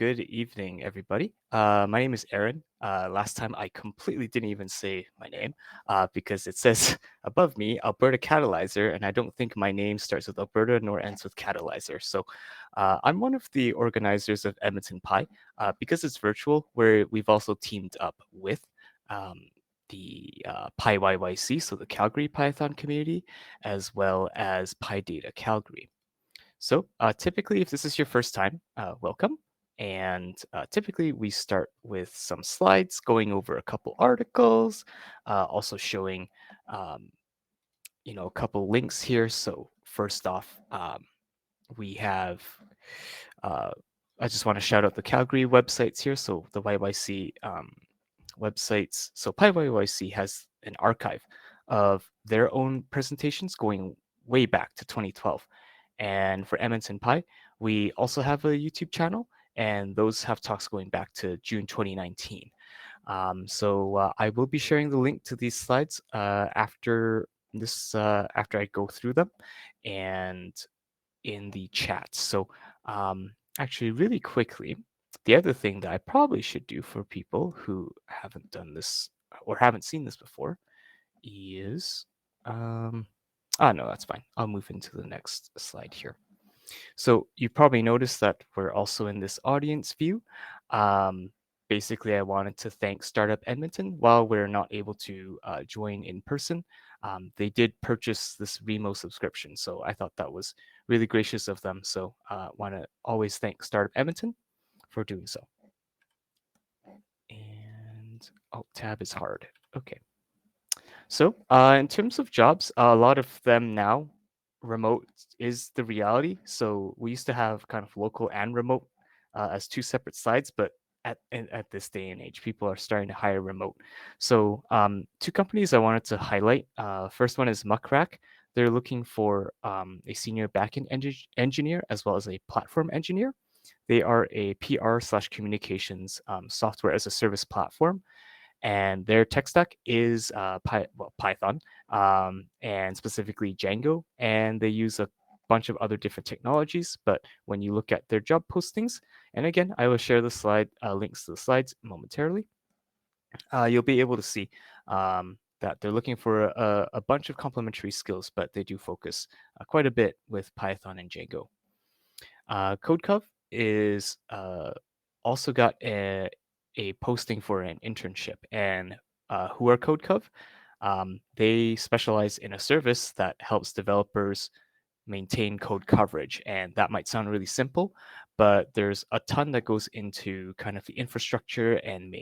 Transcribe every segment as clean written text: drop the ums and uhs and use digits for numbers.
good evening, everybody. My name is Aaron. Last time I completely didn't even say my name because it says above me Alberta Catalyzer, and I don't think my name starts with Alberta nor ends with Catalyzer. So I'm one of the organizers of EdmontonPy. Because it's virtual, we've also teamed up with um, the PyYYC, so the Calgary Python community, as well as PyData Calgary. So typically, if this is your first time, welcome. And typically, we start with some slides, going over a couple articles, also showing, um, a couple links here. So first off, we have, uh, I just want to shout out the Calgary websites here. So the YYC websites. So PyYYC has an archive of their own presentations going way back to 2012. And for EdmontonPy, we also have a YouTube channel, and those have talks going back to June 2019. So I will be sharing the link to these slides after I go through them, and in the chat. So actually, really quickly, the other thing that I probably should do for people who haven't done this or haven't seen this before is, no, that's fine. I'll move into the next slide here. So you probably noticed that we're also in this audience view. Um, Basically, I wanted to thank Startup Edmonton. While we're not able to join in person, they did purchase this Remo subscription. So I thought that was really gracious of them. So want to always thank Startup Edmonton for doing so. And tab is hard. Okay. So, in terms of jobs, a lot of them now, remote is the reality. So we used to have kind of local and remote as two separate sides, but at this day and age, people are starting to hire remote. So, two companies I wanted to highlight. First one is Muckrack. They're looking for a senior backend engineer as well as a platform engineer. They are a PR/communications software as a service platform, and their tech stack is Python, and specifically Django, and they use a bunch of other different technologies. But when you look at their job postings, and again, I will share the slide links to the slides momentarily, you'll be able to see that they're looking for a bunch of complementary skills, but they do focus quite a bit with Python and Django. CodeCov is also got a posting for an internship, and who are CodeCov? They specialize in a service that helps developers maintain code coverage, and that might sound really simple, but there's a ton that goes into kind of the infrastructure and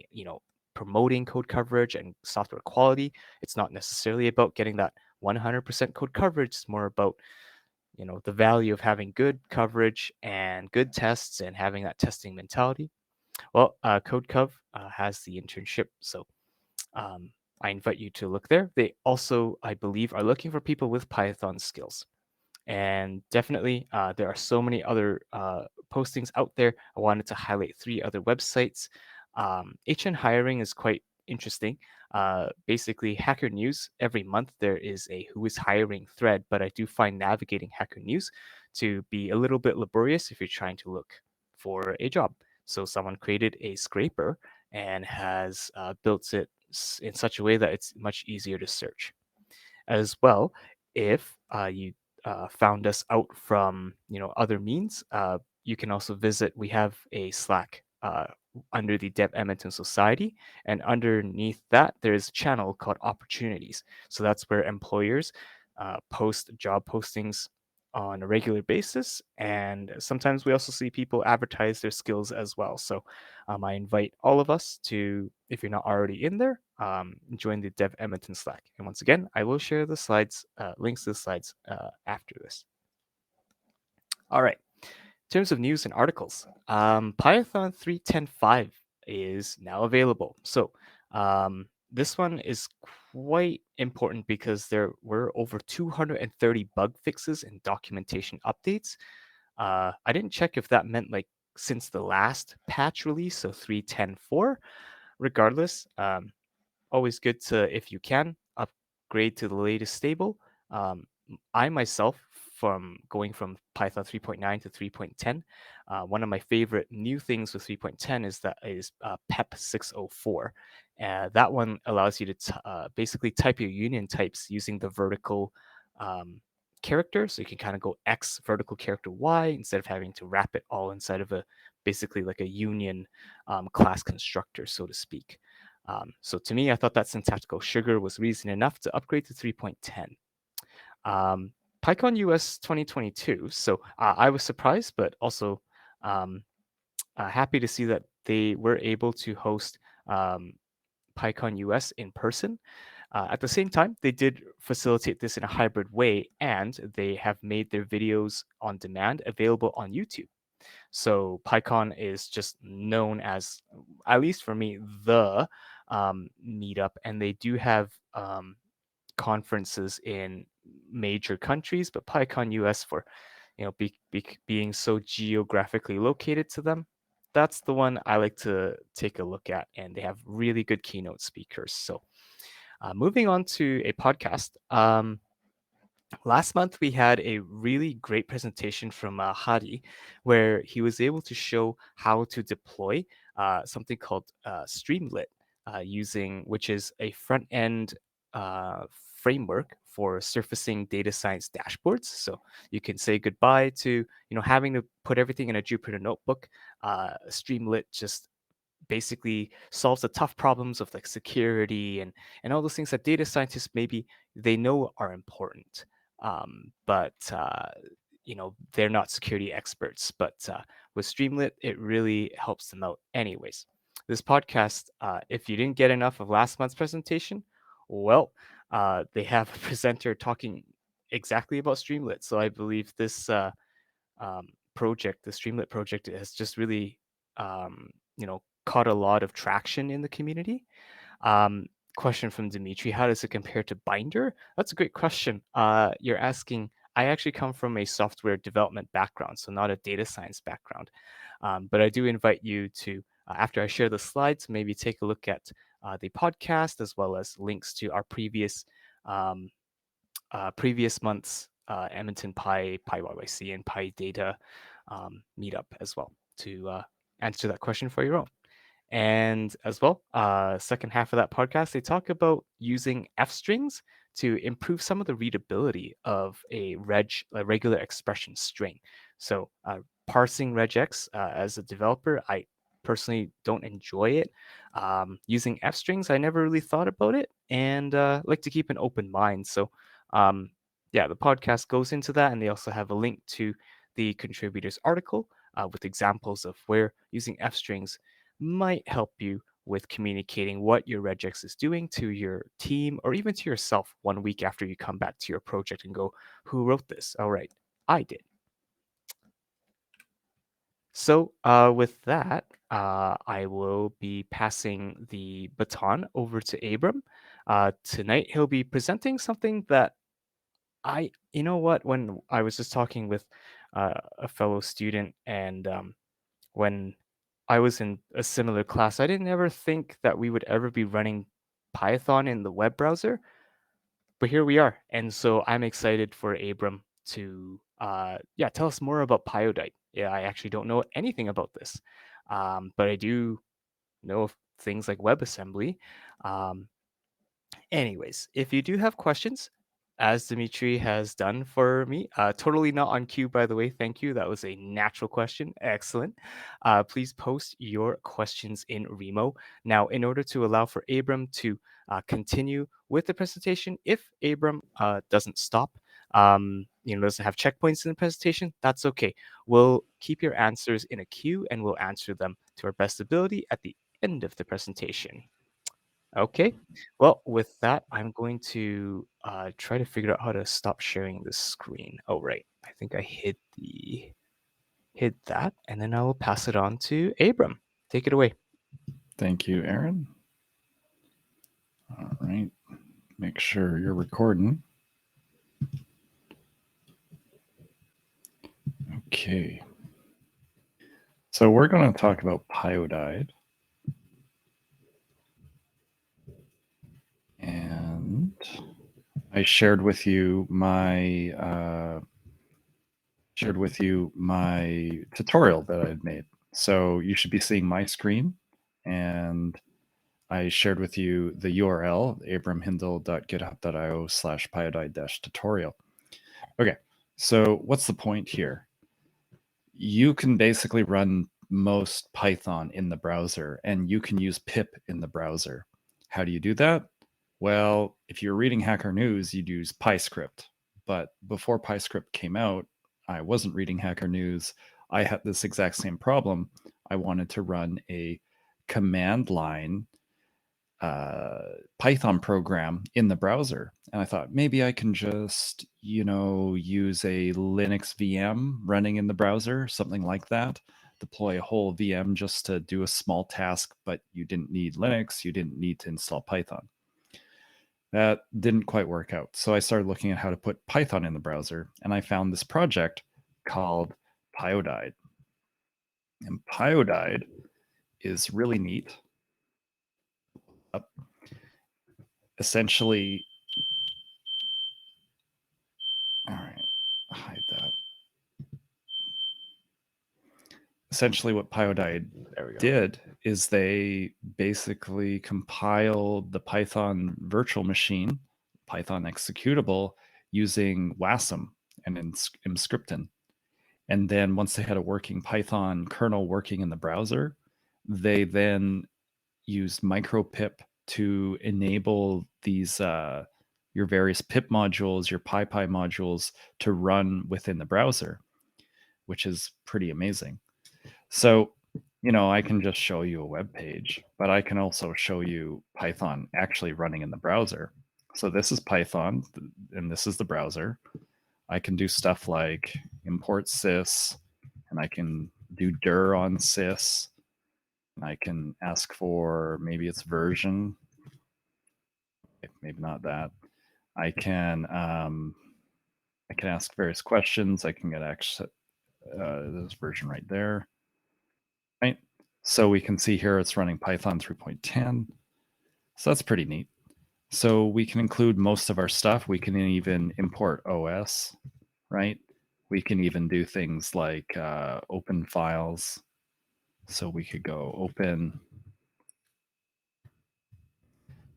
promoting code coverage and software quality. It's not necessarily about getting that 100% code coverage. It's more about the value of having good coverage and good tests and having that testing mentality. Well, CodeCov has the internship, so I invite you to look there. They also, I believe, are looking for people with Python skills. And definitely, there are so many other postings out there. I wanted to highlight three other websites. HN Hiring is quite interesting. Basically, Hacker News, every month there is a who is hiring thread, but I do find navigating Hacker News to be a little bit laborious if you're trying to look for a job. So someone created a scraper and has built it in such a way that it's much easier to search. As well, if you found us out from other means, you can also visit. We have a Slack under the Dev Edmonton Society, and underneath that there's a channel called Opportunities. So that's where employers post job postings on a regular basis, and sometimes we also see people advertise their skills as well. So I invite all of us to, if you're not already in there, join the Dev Edmonton Slack. And once again, I will share the slides, links to the slides after this. All right. In terms of news and articles, Python 3.10.5 is now available. So this one is quite important because there were over 230 bug fixes and documentation updates. I didn't check if that meant like since the last patch release, so 3.10.4. Regardless, always good to, if you can, upgrade to the latest stable. I myself from going from Python 3.9 to 3.10. One of my favorite new things with 3.10 is PEP 604. That one allows you to basically type your union types using the vertical character. So you can kind of go X vertical character Y instead of having to wrap it all inside of basically like a union class constructor, so to speak. So to me, I thought that syntactical sugar was reason enough to upgrade to 3.10. PyCon US 2022. So I was surprised, but also happy to see that they were able to host PyCon US in person. At the same time, they did facilitate this in a hybrid way, and they have made their videos on demand available on YouTube. So PyCon is just known as, at least for me, the meetup, and they do have conferences in major countries, but PyCon US for being so geographically located to them, that's the one I like to take a look at, and they have really good keynote speakers. So moving on to a podcast. Last month, we had a really great presentation from Hadi, where he was able to show how to deploy something called Streamlit, which is a front end framework for surfacing data science dashboards. So you can say goodbye to having to put everything in a Jupyter notebook. Streamlit just basically solves the tough problems of like security and all those things that data scientists maybe they know are important, but they're not security experts. But with Streamlit, it really helps them out. Anyways, this podcast, if you didn't get enough of last month's presentation, well, they have a presenter talking exactly about Streamlit. So I believe this project, the Streamlit project, has just really caught a lot of traction in the community. Um, Question from Dimitri: how does it compare to Binder? That's a great question. You're asking. I actually come from a software development background, so not a data science background. But I do invite you to, after I share the slides, maybe take a look at the podcast as well as links to our um, previous month's EdmontonPy, PyYYC, and PyData meetup as well to answer that question for your own. And as well, second half of that podcast, they talk about using F strings to improve some of the readability of a regular expression string. So parsing regex as a developer, I personally don't enjoy it. Using F strings, I never really thought about it, and like to keep an open mind. So yeah, the podcast goes into that, and they also have a link to the contributors article with examples of where using F strings might help you with communicating what your regex is doing to your team or even to yourself 1 week after you come back to your project and go, who wrote this? All right, I did. So with that, I will be passing the baton over to Abram. Tonight, he'll be presenting something that you know what, when I was just talking with a fellow student and when I was in a similar class, I didn't ever think that we would ever be running Python in the web browser, but here we are. And so I'm excited for Abram to tell us more about Pyodide. Yeah, I actually don't know anything about this, but I do know of things like WebAssembly. Um, Anyways, if you do have questions, as Dimitri has done for me, totally not on cue, by the way. Thank you. That was a natural question. Excellent. Please post your questions in Remo. Now, in order to allow for Abram to continue with the presentation, if Abram doesn't stop, doesn't have checkpoints in the presentation, that's okay. We'll keep your answers in a queue and we'll answer them to our best ability at the end of the presentation. Okay. Well, with that, I'm going to try to figure out how to stop sharing the screen. Oh, right. I think I hid that, and then I will pass it on to Abram. Take it away. Thank you, Aaron. All right. Make sure you're recording. Okay. So we're going to talk about Pyodide. And I shared with you my shared with you my tutorial that I had made. So you should be seeing my screen, and I shared with you the URL, abramhindle.github.io/pyodide-tutorial. Okay, so what's the point here? You can basically run most Python in the browser, and you can use pip in the browser. How do you do that? Well, if you're reading Hacker News, you'd use PyScript. But before PyScript came out, I wasn't reading Hacker News. I had this exact same problem. I wanted to run a command line Python program in the browser. And I thought maybe I can just, use a Linux VM running in the browser, something like that. Deploy a whole VM just to do a small task, but you didn't need Linux, you didn't need to install Python. That didn't quite work out. So I started looking at how to put Python in the browser, and I found this project called Pyodide. And Pyodide is really neat. Essentially, all right, hide that. Essentially, what Pyodide did is they basically compiled the Python virtual machine, Python executable, using WASM and Emscripten. And then once they had a working Python kernel working in the browser, they then used micropip to enable these your various pip modules, your PyPy modules to run within the browser, which is pretty amazing. So, I can just show you a web page, but I can also show you Python actually running in the browser. So this is Python, and this is the browser. I can do stuff like import sys, and I can do dir on sys, and I can ask for maybe its version, maybe not that. I can ask various questions. I can get access. This version right there. Right. So we can see here it's running Python 3.10. So that's pretty neat. So we can include most of our stuff. We can even import OS, right? We can even do things like open files. So we could go open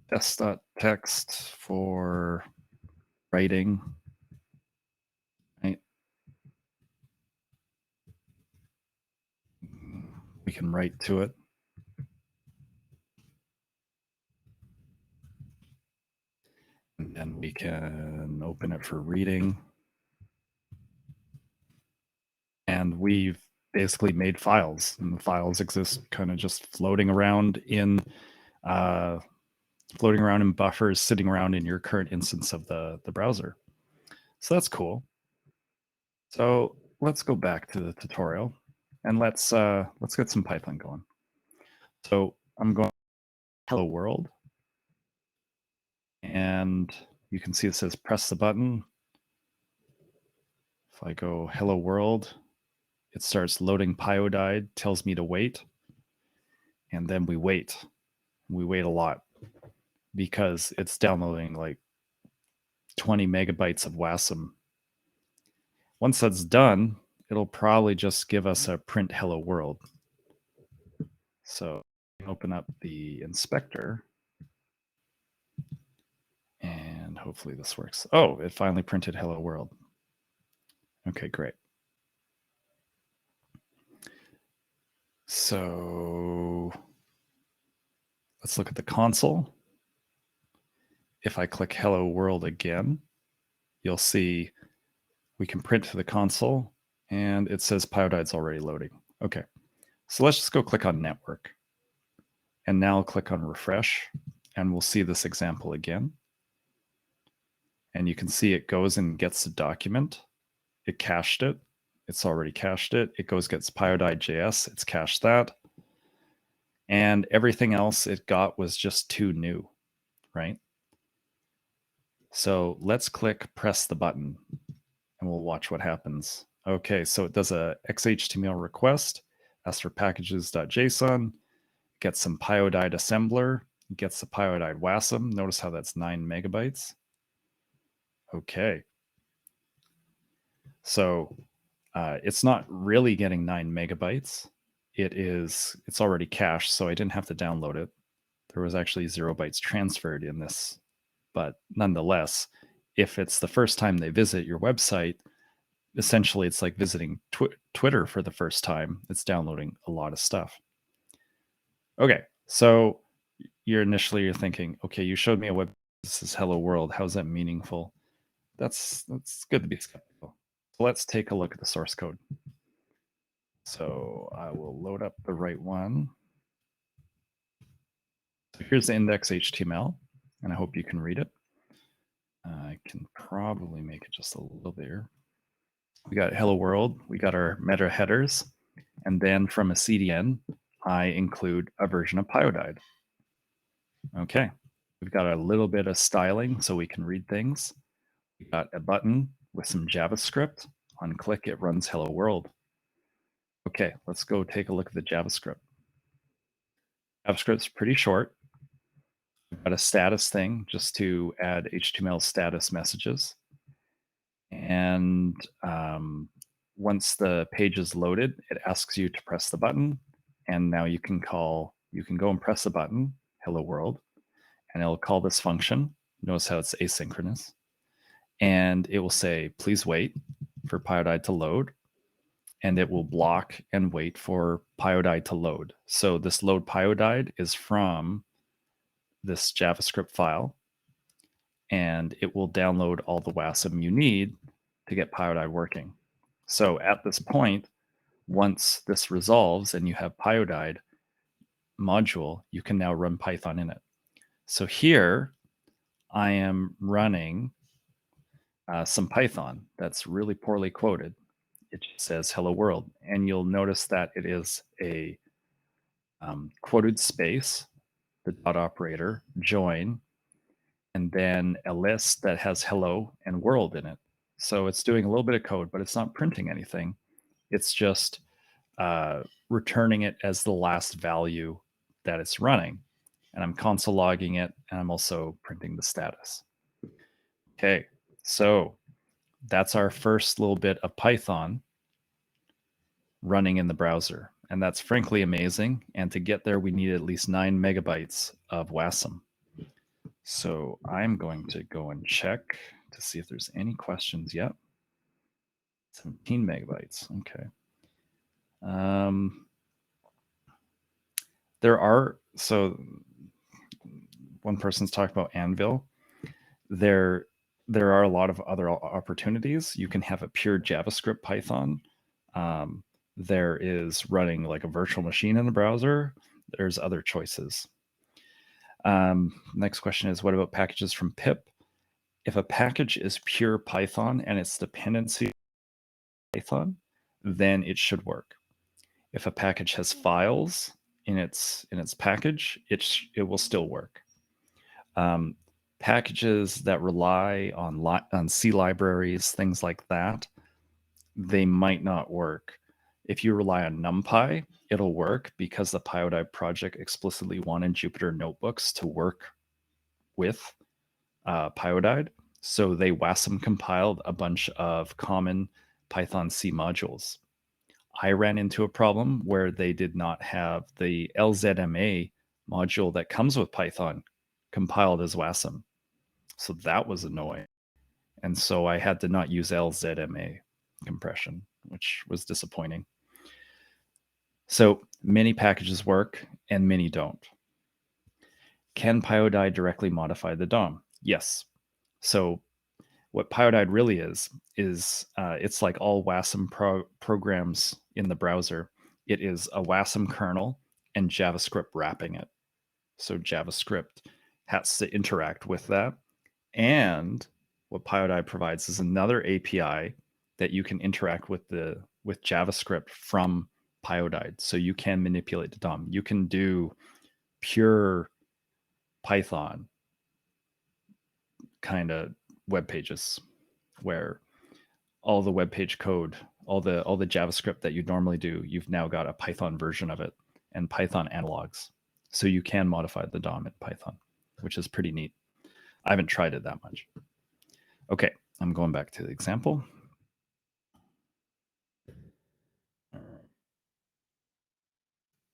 test.txt for writing, right? We can write to it. And then we can open it for reading. And we've basically made files, and the files exist kind of just floating around in buffers, sitting around in your current instance of the browser. So that's cool. So let's go back to the tutorial, and let's get some Python going. So I'm going hello world, and you can see it says press the button. If I go hello world, it starts loading Pyodide, tells me to wait, and then we wait. We wait a lot because it's downloading like 20 megabytes of WASM. Once that's done, it'll probably just give us a print hello world. So open up the inspector, and hopefully this works. Oh, it finally printed hello world. Okay, great. So let's look at the console. If I click hello world again, you'll see we can print to the console, and it says Pyodide's already loading. Okay, so let's just go click on network. And now I'll click on refresh, and we'll see this example again. And you can see it goes and gets the document. It cached it. It's already cached it. It goes gets Pyodide.js. It's cached that. And everything else it got was just too new, right? So let's click press the button, and we'll watch what happens. Okay, so it does a XHTML request, asks for packages.json, gets some Pyodide assembler, gets the Pyodide WASM. Notice how that's 9 megabytes. Okay. So It's not really getting 9 megabytes. It's already cached, so I didn't have to download it. There was actually 0 bytes transferred in this, but nonetheless, if it's the first time they visit your website, essentially it's like visiting Twitter for the first time. It's downloading a lot of stuff. Okay, so you're thinking, okay, you showed me a web. This is Hello World. How is that meaningful? That's good to be skeptical. So let's take a look at the source code. So I will load up the right one. So here's the index HTML, and I hope you can read it. I can probably make it just a little bigger. We got Hello World. We got our meta headers. And then from a CDN, I include a version of Pyodide. Okay. We've got a little bit of styling so we can read things. We got a button with some JavaScript. On click, it runs Hello World. Okay, let's go take a look at the JavaScript. JavaScript's pretty short. We've got a status thing just to add HTML status messages. And once the page is loaded, it asks you to press the button. And now you can go and press the button, Hello World, and it'll call this function. Notice how it's asynchronous. And it will say, please wait for Pyodide to load. And it will block and wait for Pyodide to load. So this load Pyodide is from this JavaScript file, and it will download all the WASM you need to get Pyodide working. So at this point, once this resolves and you have Pyodide module, you can now run Python in it. So here I am running some Python that's really poorly quoted. It just says hello world, and you'll notice that it is a quoted space, the dot operator, join, and then a list that has hello and world in it. So it's doing a little bit of code, but it's not printing anything. It's just returning it as the last value that it's running. And I'm console logging it, and I'm also printing the status. Okay, so that's our first little bit of Python running in the browser. And that's frankly amazing. And to get there, we need at least 9 megabytes of WASM. So I'm going to go and check to see if there's any questions yet. 17 megabytes. Okay. There are, so one person's talked about Anvil. There are a lot of other opportunities. You can have a pure JavaScript Python. There is running like a virtual machine in the browser. There's other choices. Next question is, what about packages from pip? If a package is pure Python and its dependency Python, then it should work. If a package has files in its package, it will still work. Packages that rely on C libraries, things like that, they might not work. If you rely on NumPy, it'll work because the Pyodide project explicitly wanted Jupyter notebooks to work with Pyodide. So they WASM compiled a bunch of common Python C modules. I ran into a problem where they did not have the LZMA module that comes with Python compiled as WASM. So that was annoying. And so I had to not use LZMA compression, which was disappointing. So many packages work and many don't. Can Pyodide directly modify the DOM? Yes. So what Pyodide really is it's like all WASM programs in the browser. It is a WASM kernel and JavaScript wrapping it. So JavaScript has to interact with that. And what Pyodide provides is another API that you can interact with JavaScript from Pyodide. So you can manipulate the DOM. You can do pure Python kind of web pages where all the web page code, all the JavaScript that you normally do, you've now got a Python version of it and Python analogs. So you can modify the DOM in Python, which is pretty neat. I haven't tried it that much. Okay, I'm going back to the example.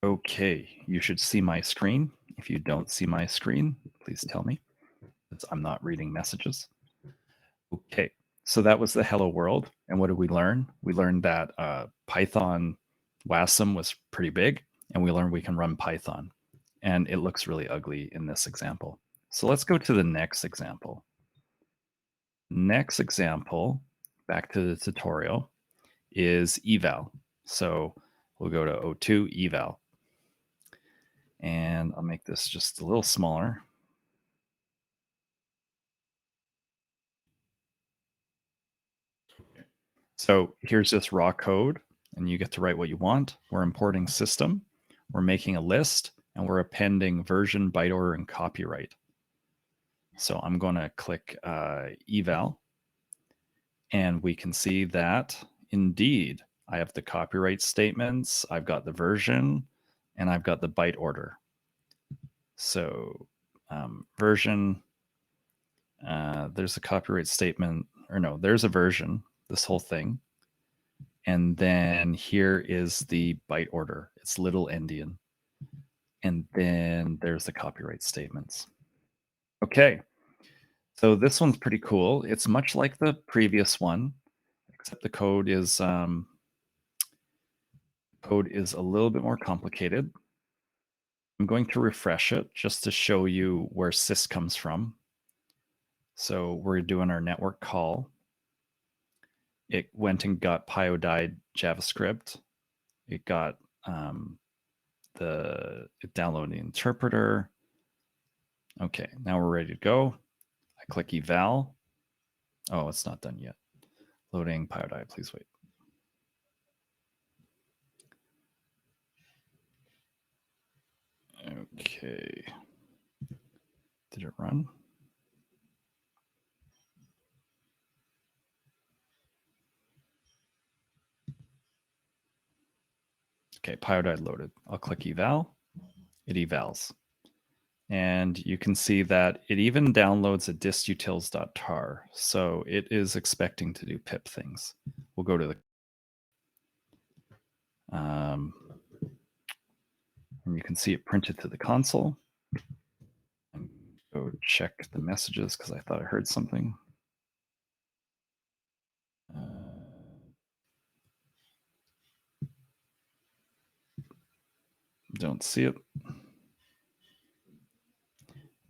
Okay, you should see my screen. If you don't see my screen, please tell me, because I'm not reading messages. Okay, so that was the hello world. And what did we learn? We learned that Python WASM was pretty big, and we learned we can run Python. And it looks really ugly in this example. So let's go to the next example. Next example, back to the tutorial, is eval. So we'll go to O2 eval. And I'll make this just a little smaller. So here's this raw code, and you get to write what you want. We're importing system, we're making a list, and we're appending version, byte order, and copyright. So I'm going to click eval, and we can see that indeed I have the copyright statements, I've got the version, and I've got the byte order. So version, there's a copyright statement, or no, there's a version, this whole thing. And then here is the byte order. It's little endian. And then there's the copyright statements. Okay, so this one's pretty cool. It's much like the previous one, except the code is a little bit more complicated. I'm going to refresh it just to show you where sys comes from. So we're doing our network call. It went and got Pyodide JavaScript. It got it downloaded the interpreter. Okay, now we're ready to go. I click eval. Oh, it's not done yet. Loading Pyodide, please wait. Okay. Did it run? Okay, Pyodide loaded. I'll click eval. It evals. And you can see that it even downloads a distutils.tar. So it is expecting to do pip things. We'll go to the and you can see it printed to the console. And go check the messages because I thought I heard something. Don't see it.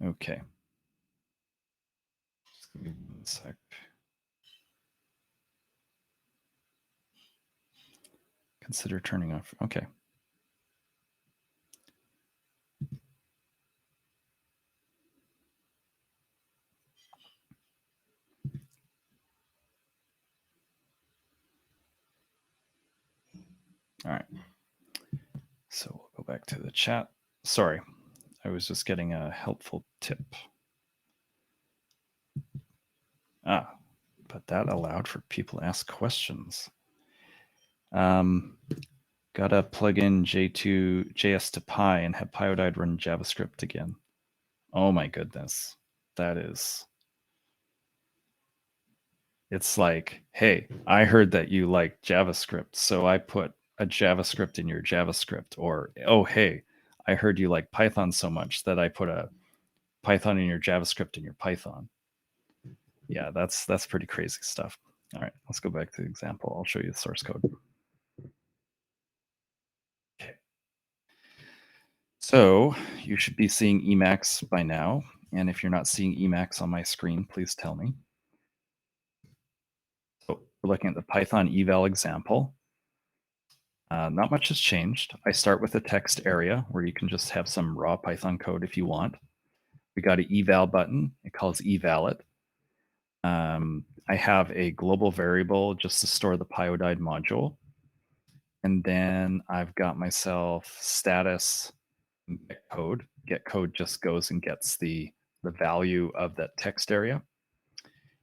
Okay. Just give me 1 sec. Consider turning off. Okay. All right. So we'll go back to the chat. Sorry, I was just getting a helpful tip. But that allowed for people to ask questions. Gotta plug in JS to Pi and have Pyodide run JavaScript again. Oh my goodness. That is. It's like, hey, I heard that you like JavaScript, so I put a JavaScript in your JavaScript. Or, oh, hey, I heard you like Python so much that I put a Python in your JavaScript in your Python. Yeah, that's pretty crazy stuff. All right, let's go back to the example. I'll show you the source code. Okay. So you should be seeing Emacs by now. And if you're not seeing Emacs on my screen, please tell me. So we're looking at the Python eval example. Not much has changed. I start with a text area where you can just have some raw Python code if you want. We got an eval button. It calls evalit. I have a global variable just to store the Pyodide module. And then I've got myself status get code. Get code just goes and gets the value of that text area.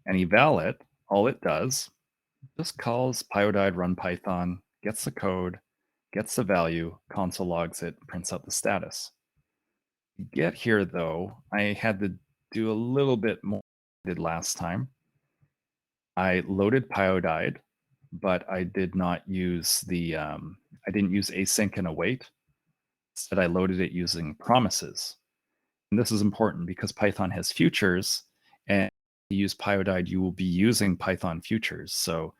And evalit, all it does, just calls Pyodide run Python, gets the code, gets the value, console logs it, prints out the status. Get here though, I had to do a little bit more than I did last time. I loaded Pyodide, but I did not use the I didn't use async and await. Instead, I loaded it using promises. And this is important because Python has futures, and if you use Pyodide, you will be using Python futures. So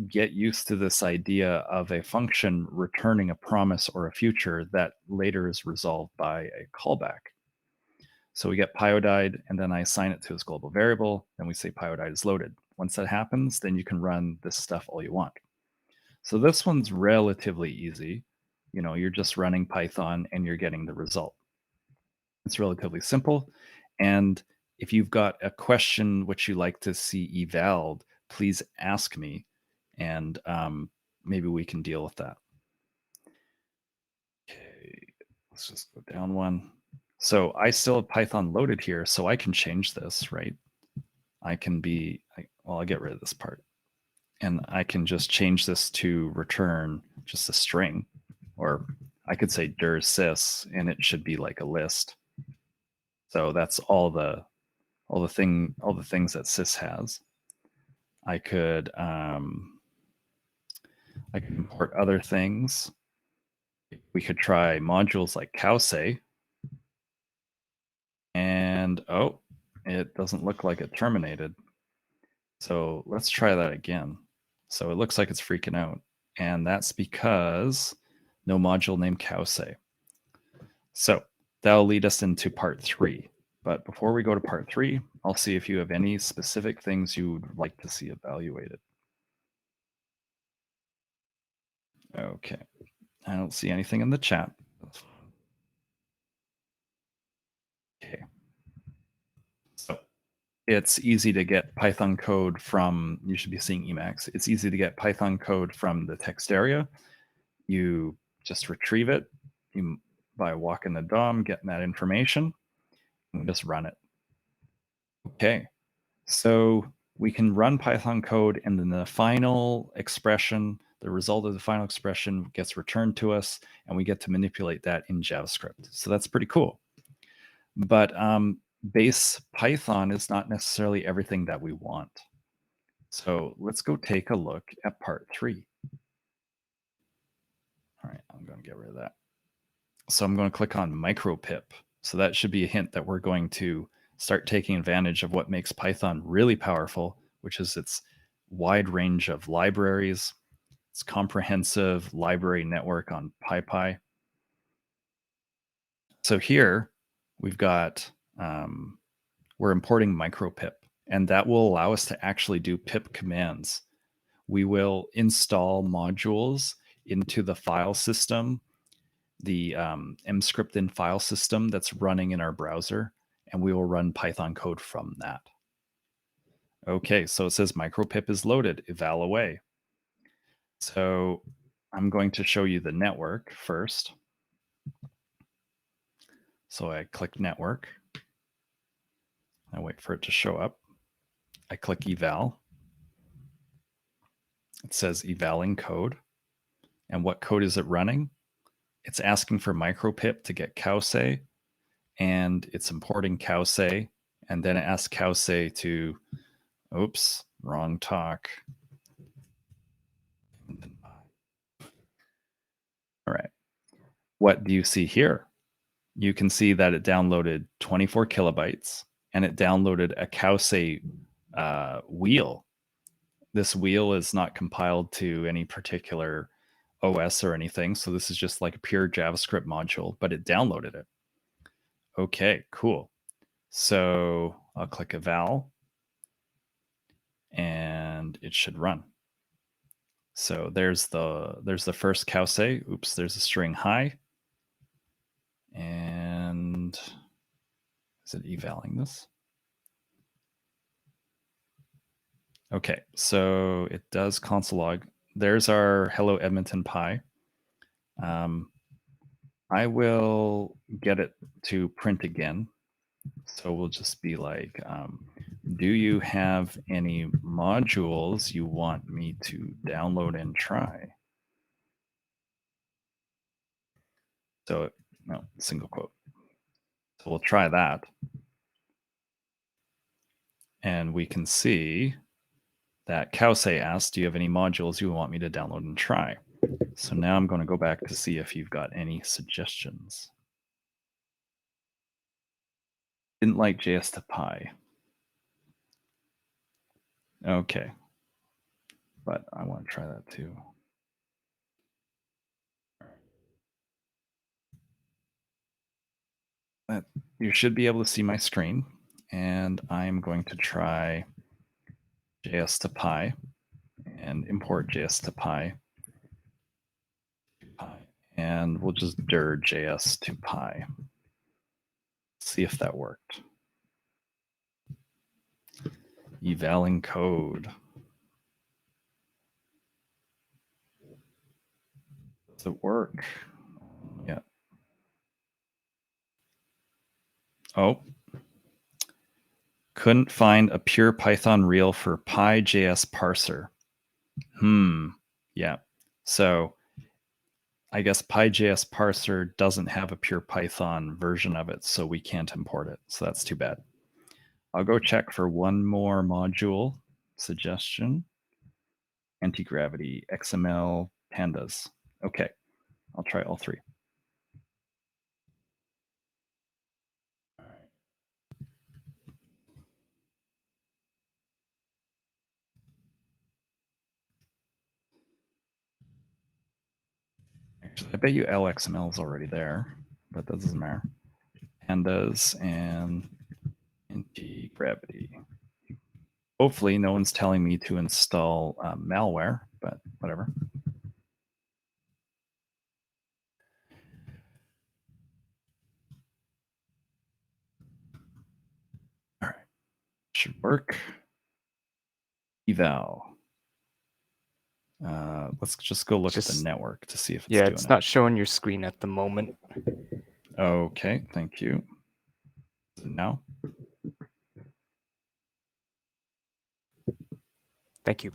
get used to this idea of a function returning a promise or a future that later is resolved by a callback. So we get Pyodide, and then I assign it to its global variable, and we say Pyodide is loaded. Once that happens, then you can run this stuff all you want. So this one's relatively easy. You know, you're just running Python and you're getting the result. It's relatively simple. And if you've got a question which you like to see evaled, please ask me, and maybe we can deal with that. Okay, let's just go down one. So I still have Python loaded here, so I can change this, right? I can be, well, I'll get rid of this part. And I can just change this to return just a string, or I could say dir sys, and it should be like a list. So that's all the things that sys has. I could import other things. We could try modules like cowsay, and oh, it doesn't look like it terminated. So let's try that again. So it looks like it's freaking out, and that's because no module named cowsay. So that'll lead us into part 3. But before we go to part 3, I'll see if you have any specific things you would like to see evaluated. Okay, I don't see anything in the chat. Okay, so it's easy to get Python code from, you should be seeing Emacs. It's easy to get Python code from the text area. You just retrieve it by walking the DOM, getting that information, and just run it. Okay, so we can run Python code, and then the final expression, the result of the final expression gets returned to us, and we get to manipulate that in JavaScript. So that's pretty cool. But base Python is not necessarily everything that we want. So let's go take a look at part 3. All right, I'm going to get rid of that. So I'm going to click on micropip. So that should be a hint that we're going to start taking advantage of what makes Python really powerful, which is its wide range of libraries, its comprehensive library network on PyPy. So here we've got, we're importing micropip, and that will allow us to actually do pip commands. We will install modules into the file system, the mscriptin file system that's running in our browser, and we will run Python code from that. Okay, so it says micropip is loaded, eval away. So I'm going to show you the network first. So I click network. I wait for it to show up. I click eval. It says evaling code. And what code is it running? It's asking for micropip to get cowsay, and it's importing cowsay, and then it asks cowsay to, oops, wrong talk. All right. What do you see here? You can see that it downloaded 24 kilobytes, and it downloaded a cowsay wheel. This wheel is not compiled to any particular OS or anything, so this is just like a pure JavaScript module, but it downloaded it. Okay, cool. So I'll click eval, and it should run. So there's the first cowsay. Oops, there's a string hi. And is it evaling this? Okay, so it does console log. There's our hello EdmontonPy. I will get it to print again. So we'll just be like, do you have any modules you want me to download and try? So, no, single quote. So we'll try that. And we can see that cowsay asks, do you have any modules you want me to download and try? So now I'm going to go back to see if you've got any suggestions. Didn't like JS to Py. Okay. But I want to try that too. You should be able to see my screen, and I'm going to try JS to Py and import JS to Py. And we'll just dir JS to Py. See if that worked. Evaling code. Does it work? Yeah. Oh. Couldn't find a pure Python reel for PyJS parser. Yeah. So I guess PyJS parser doesn't have a pure Python version of it, so we can't import it. So that's too bad. I'll go check for one more module suggestion. Anti-gravity, XML, pandas. Okay, I'll try all three. Actually, I bet you LXML is already there, but that doesn't matter. Pandas and anti-gravity. Hopefully no one's telling me to install malware, but whatever. All right, should work. Eval. Let's just go look at the network to see if it's doing it. Yeah, it's not showing your screen at the moment. Okay, thank you. Now? Thank you.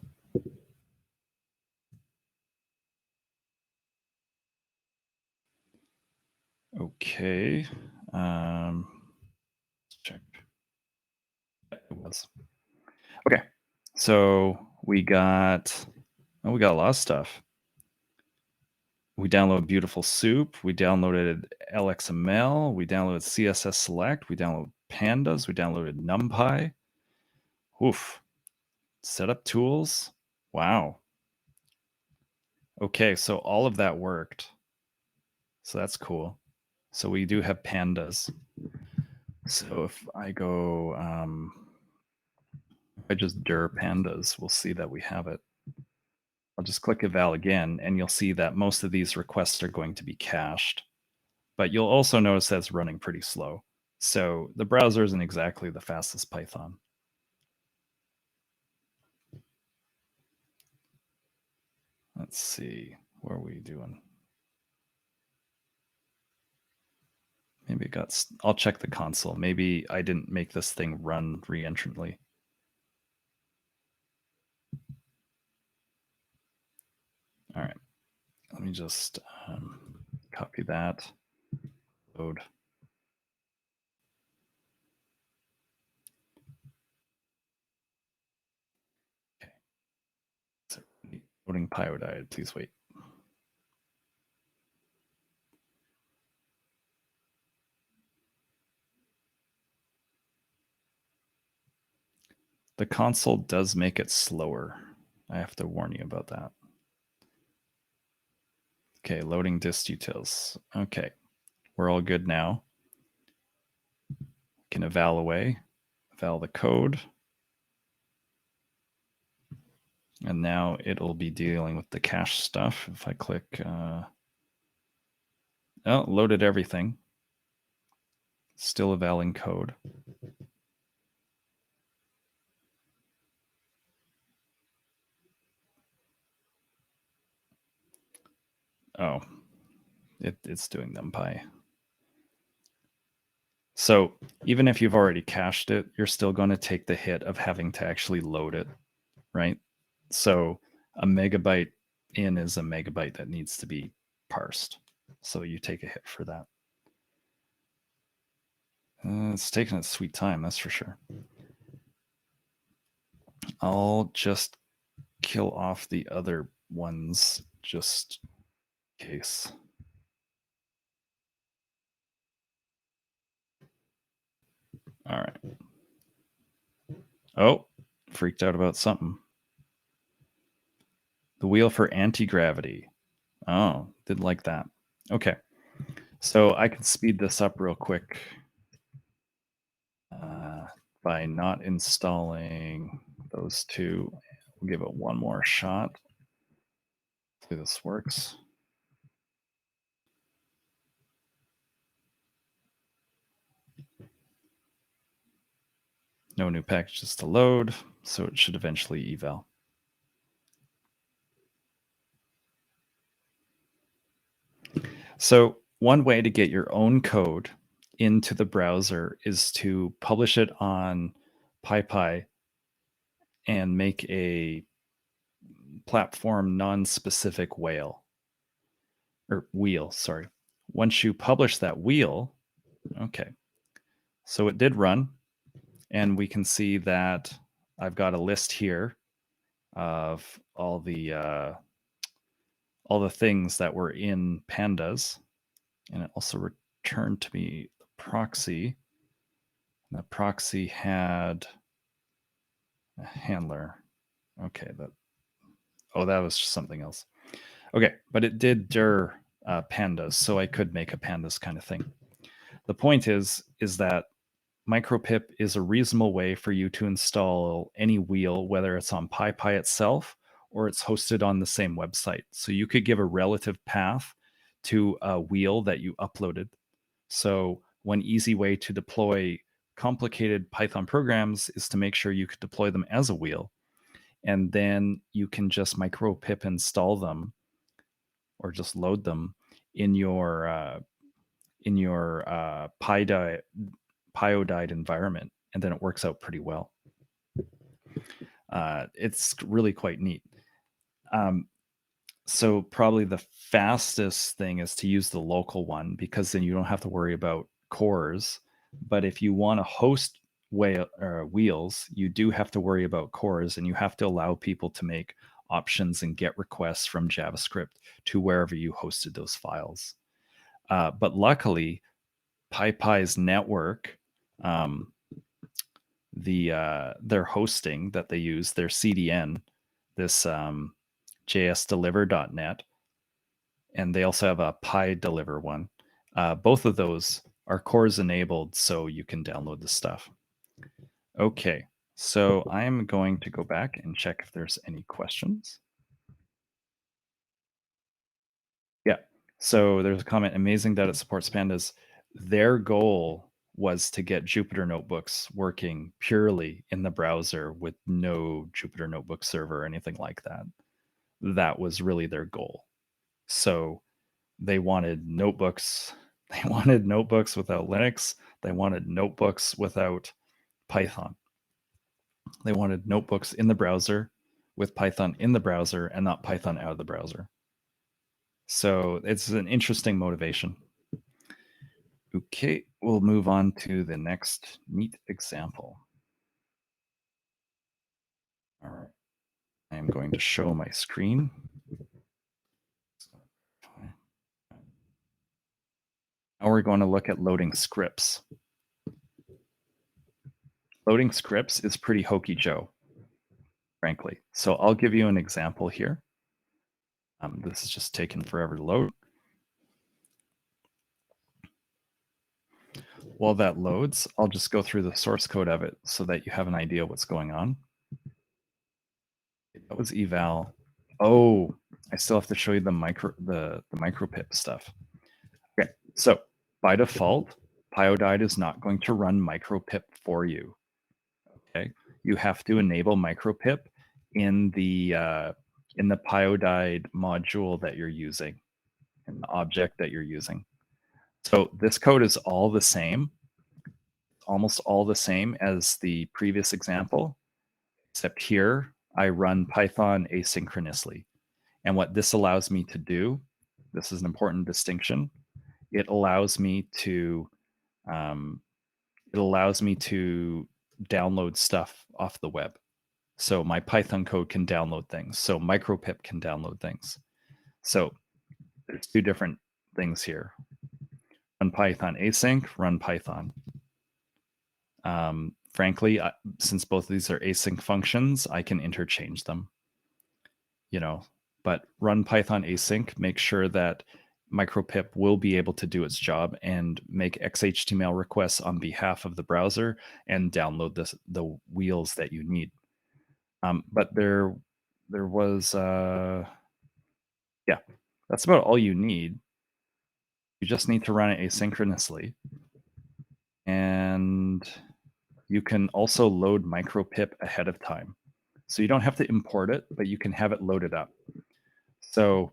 Okay. Let's check. It was. Okay. So we got a lot of stuff. We downloaded Beautiful Soup. We downloaded LXML. We downloaded CSS Select. We downloaded Pandas. We downloaded NumPy. Oof. Setup tools. Wow. Okay, so all of that worked. So that's cool. So we do have pandas. So if I go, if I just dir pandas, we'll see that we have it. I'll just click eval again, and you'll see that most of these requests are going to be cached. But you'll also notice that it's running pretty slow. So the browser isn't exactly the fastest Python. Let's see, what are we doing? Maybe it got, I'll check the console. Maybe I didn't make this thing run reentrantly. All right, let me just copy that, load. Okay, so loading Pyodide, please wait. The console does make it slower. I have to warn you about that. Okay, loading dist utils. Okay, we're all good now. We can eval away, eval the code. And now it'll be dealing with the cache stuff. If I click, oh, loaded everything. Still evaling code. Oh, it's doing NumPy. So even if you've already cached it, you're still going to take the hit of having to actually load it, right? So a megabyte in is a megabyte that needs to be parsed. So you take a hit for that. It's taking its sweet time, that's for sure. I'll just kill off the other ones just in case. All right. Oh, freaked out about something. The wheel for anti-gravity. Oh, didn't like that. Okay. So I can speed this up real quick by not installing those two. We'll give it one more shot. See if this works. No new packages to load, so it should eventually eval. So one way to get your own code into the browser is to publish it on PyPy and make a platform non-specific wheel. Sorry. Once you publish that wheel, okay. So it did run, and we can see that I've got a list here of all the things that were in pandas, and it also returned to me the proxy. The proxy had a handler. Okay, that was just something else. Okay, but it did dir pandas, so I could make a pandas kind of thing. The point is that micropip is a reasonable way for you to install any wheel, whether it's on PyPy itself or it's hosted on the same website. So you could give a relative path to a wheel that you uploaded. So one easy way to deploy complicated Python programs is to make sure you could deploy them as a wheel. And then you can just micropip install them or just load them in your Pyodide environment, and then it works out pretty well. It's really quite neat. So probably the fastest thing is to use the local one, because then you don't have to worry about cores. But if you want to host wheels, you do have to worry about cores, and you have to allow people to make options and get requests from JavaScript to wherever you hosted those files. But luckily, PyPy's network, their hosting that they use, their CDN, this jsdeliver.net, and they also have a PyDeliver one. Both of those are cores enabled, so you can download the stuff. Okay, so I'm going to go back and check if there's any questions. Yeah, so there's a comment, amazing that it supports pandas. Their goal was to get Jupyter Notebooks working purely in the browser with no Jupyter Notebook server or anything like that. That was really their goal. So they wanted notebooks. They wanted notebooks without Linux. They wanted notebooks without Python. They wanted notebooks in the browser with Python in the browser and not Python out of the browser. So it's an interesting motivation. Okay, we'll move on to the next neat example. All right, I'm going to show my screen. Now we're going to look at loading scripts. Loading scripts is pretty hokey Joe, frankly. So I'll give you an example here. This is just taking forever to load. While that loads, I'll just go through the source code of it so that you have an idea what's going on. That was eval. Oh, I still have to show you the micropip stuff. Okay, so by default, Pyodide is not going to run micropip for you. Okay, you have to enable micropip in the Pyodide module that you're using, in the object that you're using. So this code is all the same, almost all the same as the previous example, except here I run Python asynchronously. And what this allows me to do, this is an important distinction, it allows me to download stuff off the web. So my Python code can download things. So micropip can download things. So there's two different things here. Run Python async, run Python. Frankly, since both of these are async functions, I can interchange them. But run Python async, make sure that micropip will be able to do its job and make XHTML requests on behalf of the browser and download the wheels that you need. But there was, that's about all you need. You just need to run it asynchronously. And you can also load micropip ahead of time. So you don't have to import it, but you can have it loaded up. So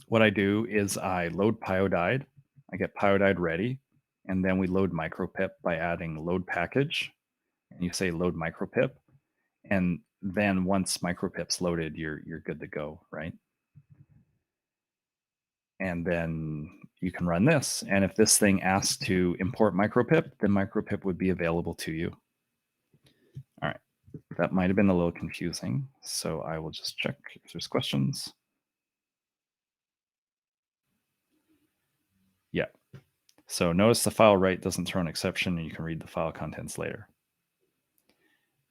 what I do is I load Pyodide, I get Pyodide ready, and then we load micropip by adding load package, and you say load micropip, and then once micropip's loaded, you're good to go, right? And then you can run this, and if this thing asks to import micropip, then micropip would be available to you. All right, that might have been a little confusing, so I will just check if there's questions. Yeah. So notice the file write doesn't throw an exception, and you can read the file contents later.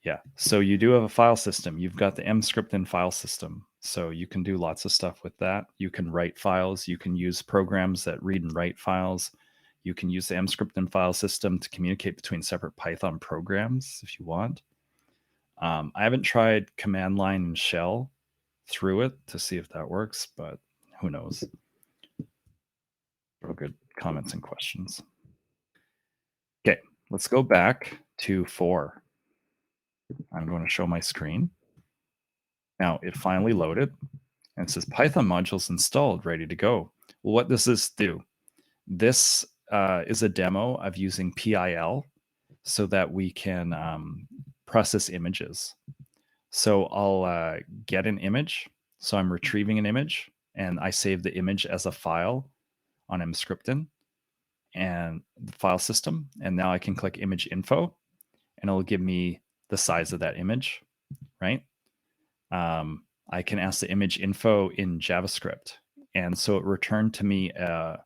Yeah, so you do have a file system. You've got the mscripten file system. So you can do lots of stuff with that. You can write files. You can use programs that read and write files. You can use the mscripten file system to communicate between separate Python programs if you want. I haven't tried command line and shell through it to see if that works, but who knows? Real good comments and questions. Okay, let's go back to 4. I'm going to show my screen. Now it finally loaded and it says Python modules installed, ready to go. Well, what does this do? This is a demo of using PIL so that we can process images. So I'll get an image. So I'm retrieving an image and I save the image as a file on mscripten and the file system. And now I can click image info and it'll give me the size of that image, right? I can ask the image info in JavaScript. And so it returned to me a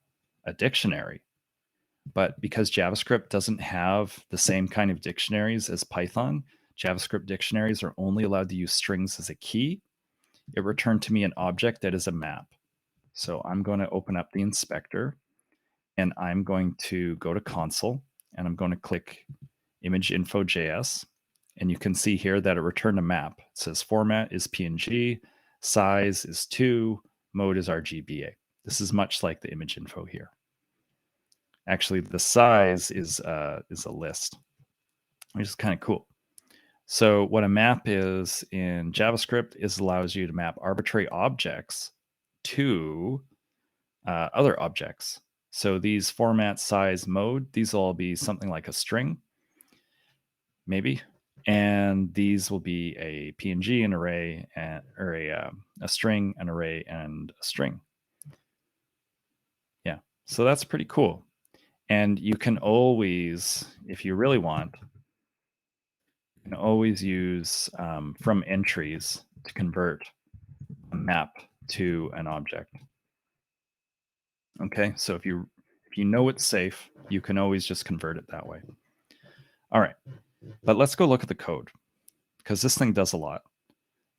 dictionary. But because JavaScript doesn't have the same kind of dictionaries as Python, JavaScript dictionaries are only allowed to use strings as a key. It returned to me an object that is a map. So I'm going to open up the inspector and I'm going to go to console and I'm going to click image info.js. And you can see here that it returned a map. It says format is PNG, size is 2, mode is RGBA. This is much like the image info here. Actually, the size is a list, which is kind of cool. So what a map is in JavaScript is allows you to map arbitrary objects to other objects. So these format, size, mode, these will all be something like a string, maybe. And these will be a PNG, an array, or a string, an array, and a string. Yeah, so that's pretty cool. And you can always, if you really want, you can always use from entries to convert a map to an object. Okay, so if you know it's safe, you can always just convert it that way. All right, but let's go look at the code because this thing does a lot.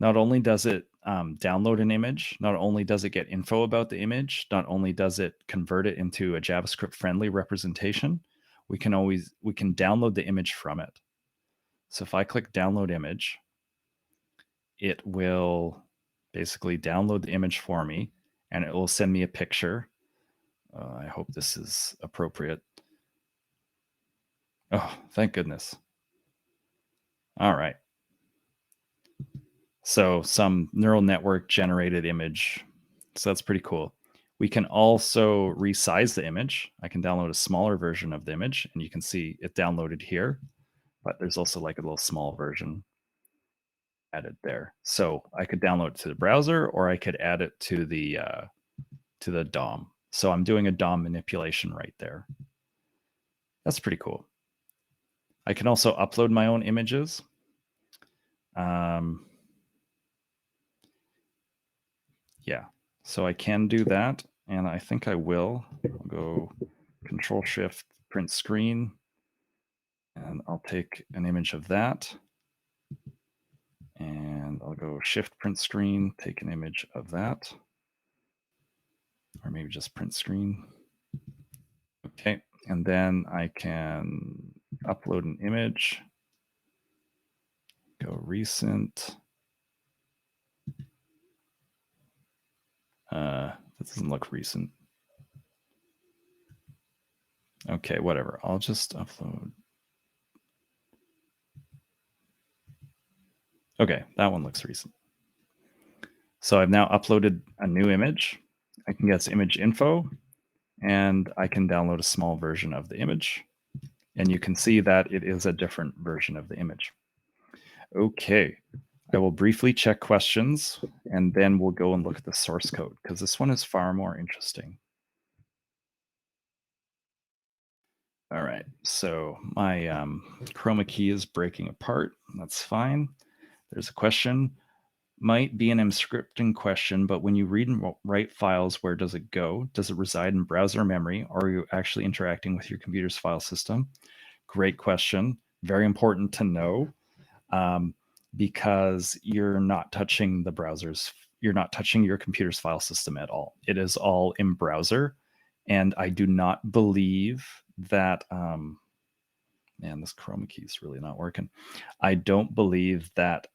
Not only does it download an image, not only does it get info about the image, not only does it convert it into a JavaScript friendly representation, we can download the image from it. So if I click download image, it will basically download the image for me and it will send me a picture. I hope this is appropriate. Oh, thank goodness. All right. So some neural network generated image. So that's pretty cool. We can also resize the image. I can download a smaller version of the image and you can see it downloaded here, but there's also like a little small version added there. So I could download it to the browser or I could add it to the DOM. So I'm doing a DOM manipulation right there. That's pretty cool. I can also upload my own images. Yeah, so I can do that, and I think I will. I'll go Control Shift print screen, and I'll take an image of that. And I'll go Shift print screen, take an image of that. Or maybe just print screen. Okay, and then I can upload an image. Go recent. That doesn't look recent. Okay, whatever. I'll just upload. Okay, that one looks recent. So I've now uploaded a new image. I can get image info, and I can download a small version of the image. And you can see that it is a different version of the image. Okay, I will briefly check questions, and then we'll go and look at the source code, because this one is far more interesting. All right, so my chroma key is breaking apart. That's fine. There's a question. Might be an emscripting question, but when you read and write files, where does it go? Does it reside in browser memory, or are you actually interacting with your computer's file system? Great question. Very important to know, because you're not touching the browsers. You're not touching your computer's file system at all. It is all in browser. And I do not believe that, man, this chroma key is really not working. I don't believe that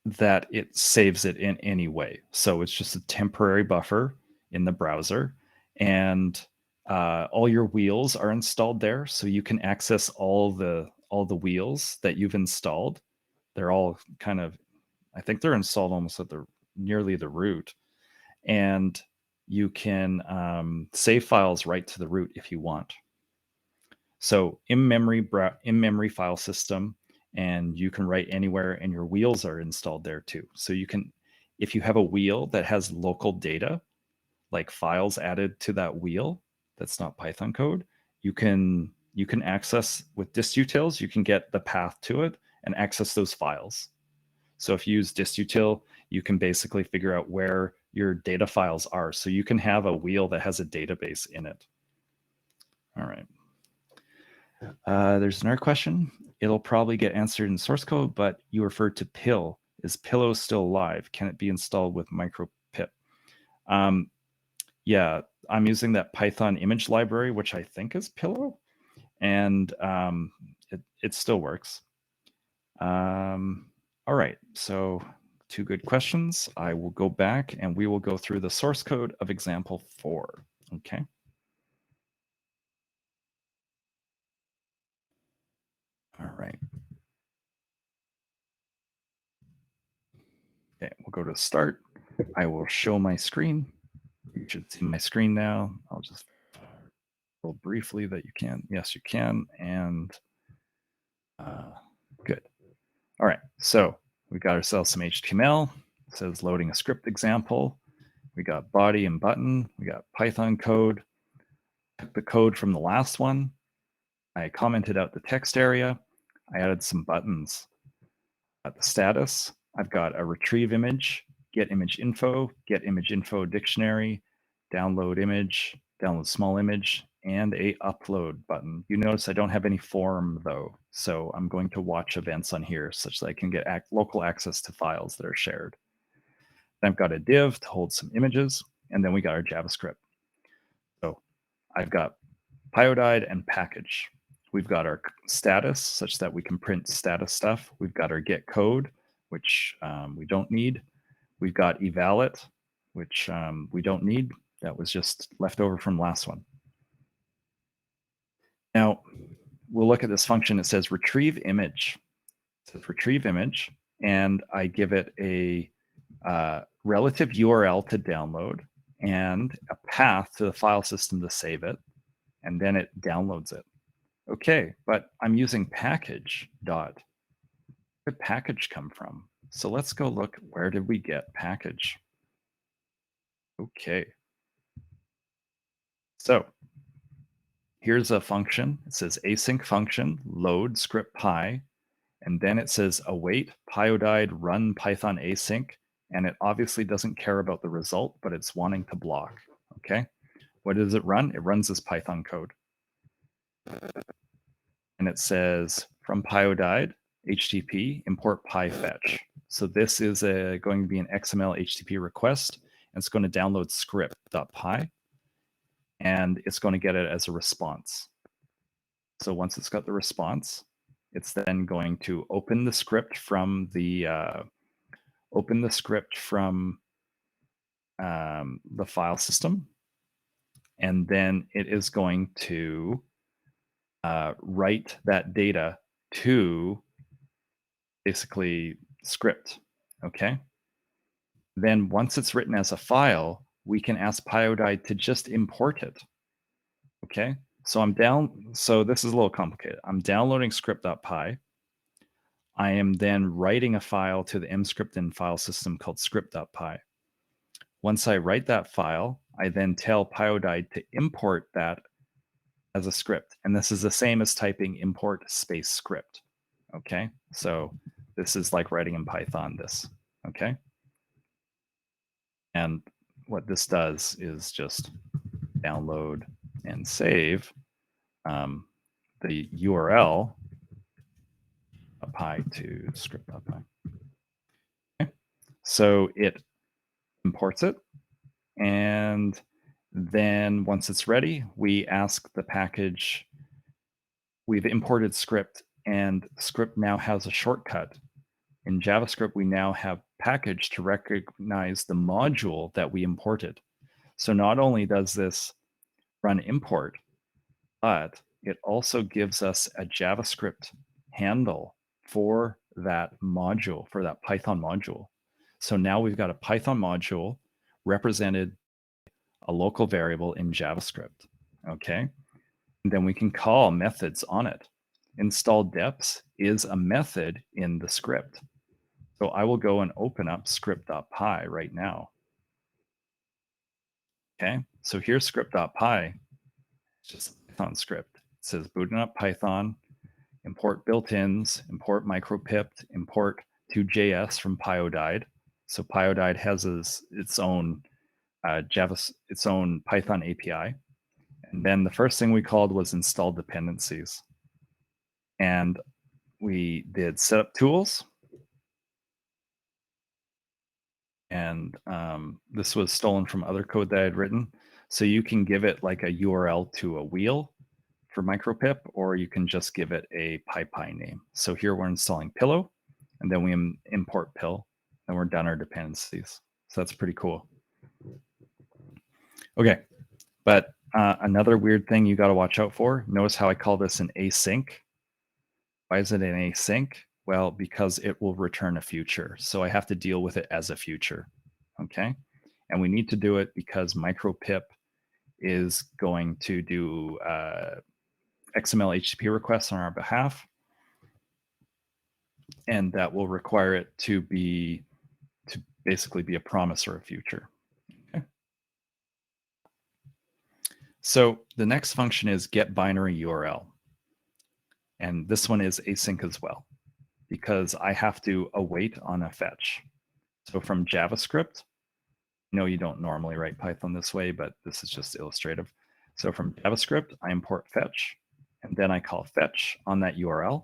that it saves it in any way. So it's just a temporary buffer in the browser, and all your wheels are installed there, so you can access all the wheels that you've installed. They're all kind of, I think they're installed almost at the nearly the root, and you can save files right to the root if you want. So in-memory file system, and you can write anywhere, and your wheels are installed there too. So you can, if you have a wheel that has local data, like files added to that wheel, that's not Python code, you can access with distutils, you can get the path to it and access those files. So if you use distutil, you can basically figure out where your data files are. So you can have a wheel that has a database in it. All right. There's another question. It'll probably get answered in source code, but you referred to pill. Is Pillow still live? Can it be installed with micropip? Yeah, I'm using that Python image library, which I think is Pillow, and it still works. All right, so 2 good questions. I will go back and we will go through the source code of example 4. Okay. All right. Okay, we'll go to start. I will show my screen. You should see my screen now. I'll just roll briefly that you can. Yes, you can. And good. All right, so we got ourselves some HTML. It says loading a script example. We got body and button. We got Python code. Took the code from the last one. I commented out the text area. I added some buttons. At the status, I've got a retrieve image, get image info dictionary, download image, download small image, and a upload button. You notice I don't have any form though, so I'm going to watch events on here such that I can get local access to files that are shared. Then I've got a div to hold some images, and then we got our JavaScript. So I've got Pyodide and package. We've got our status such that we can print status stuff. We've got our get code, which we don't need. We've got evalit, which we don't need. That was just left over from last one. Now, we'll look at this function. It says retrieve image. It says retrieve image, and I give it a relative URL to download and a path to the file system to save it, and then it downloads it. Okay, but I'm using package dot. Where did package come from? So let's go look, where did we get package? Okay. So here's a function. It says async function, load script py, and then it says await pyodide run Python async and it obviously doesn't care about the result, but it's wanting to block. Okay. What does it run? It runs this Python code. And it says from Pyodide, HTTP, import PyFetch. So this is going to be an XML HTTP request, and it's going to download script.py, and it's going to get it as a response. So once it's got the response, it's then going to open the script from the file system, and then it is going to write that data to basically script. Okay. Then once it's written as a file, we can ask Pyodide to just import it. Okay. So this is a little complicated. I'm downloading script.py. I am then writing a file to the mscriptin file system called script.py. Once I write that file, I then tell Pyodide to import that as a script. And this is the same as typing import space script. Okay. So this is like writing in Python this. Okay. And what this does is just download and save the URL py to script.py. Okay. So it imports it. And then once it's ready, we ask the package, we've imported script, and script now has a shortcut. In JavaScript, we now have package to recognize the module that we imported. So not only does this run import, but it also gives us a JavaScript handle for that module, for that Python module. So now we've got a Python module represented a local variable in JavaScript. Okay. And then we can call methods on it. Install deps is a method in the script. So I will go and open up script.py right now. Okay. So here's script.py. It's just a Python script. It says booting up Python, import built-ins, import micropipt, import to JS from Pyodide. So Pyodide has its own its own Python API. And then the first thing we called was install dependencies. And we did setup tools. And this was stolen from other code that I had written. So you can give it like a URL to a wheel for micropip, or you can just give it a PyPy name. So here we're installing pillow, and then we import pill, and we're done our dependencies. So that's pretty cool. Okay, but another weird thing you got to watch out for. Notice how I call this an async. Why is it an async? Well, because it will return a future. So I have to deal with it as a future. Okay. And we need to do it because micropip is going to do XML HTTP requests on our behalf. And that will require it to basically be a promise or a future. Okay. So the next function is get binary URL. And this one is async as well, because I have to await on a fetch. So from JavaScript, no, you don't normally write Python this way, but this is just illustrative. So from JavaScript, I import fetch, and then I call fetch on that URL,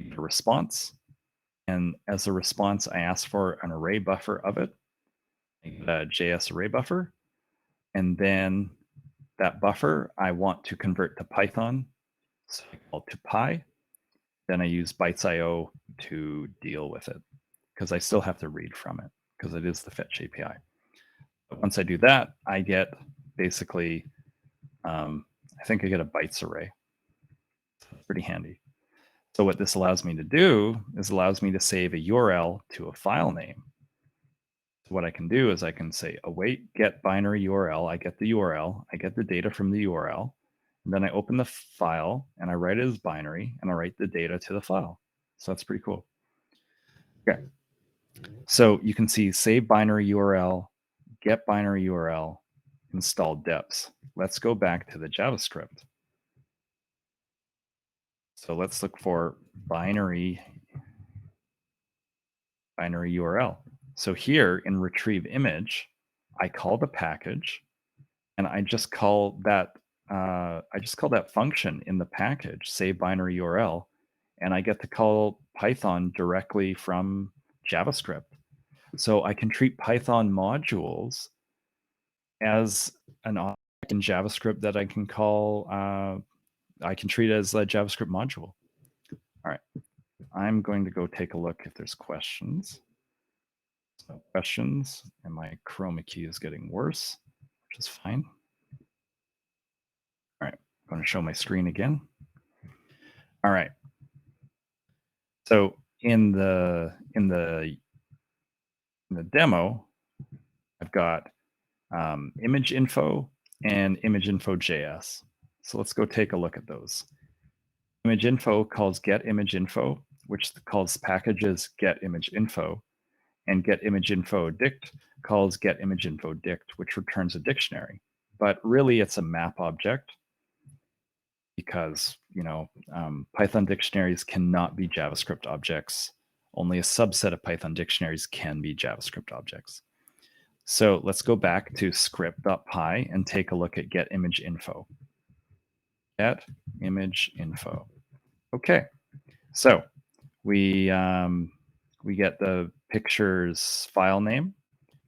a response. And as a response, I ask for an array buffer of it, a JS array buffer. And then that buffer, I want to convert to Python. So I call to Py. Then I use bytes.io to deal with it, because I still have to read from it, because it is the fetch API. But once I do that, I get basically, I think I get a bytes array. It's pretty handy. So what this allows me to do is allows me to save a URL to a file name. So what I can do is I can say await get binary URL. I get the URL. I get the data from the URL. And then I open the file and I write it as binary and I write the data to the file. So that's pretty cool. Okay. So you can see save binary URL, get binary URL, install deps. Let's go back to the JavaScript. So let's look for binary URL. So here in retrieve image, I call the package, and I just call that function in the package, save binary URL, and I get to call Python directly from JavaScript. So I can treat Python modules as an object in JavaScript that I can call. I can treat it as a JavaScript module. All right, I'm going to go take a look if there's questions. So questions, and my chroma key is getting worse, which is fine. All right, I'm going to show my screen again. All right. So in the demo, I've got image info and image info.js. So let's go take a look at those. Image info calls get image info, which calls packages get image info, and get image info dict calls get image info dict, which returns a dictionary. But really, it's a map object because Python dictionaries cannot be JavaScript objects. Only a subset of Python dictionaries can be JavaScript objects. So let's go back to script.py and take a look at get image info. Get image info. Okay, so we get the picture's file name.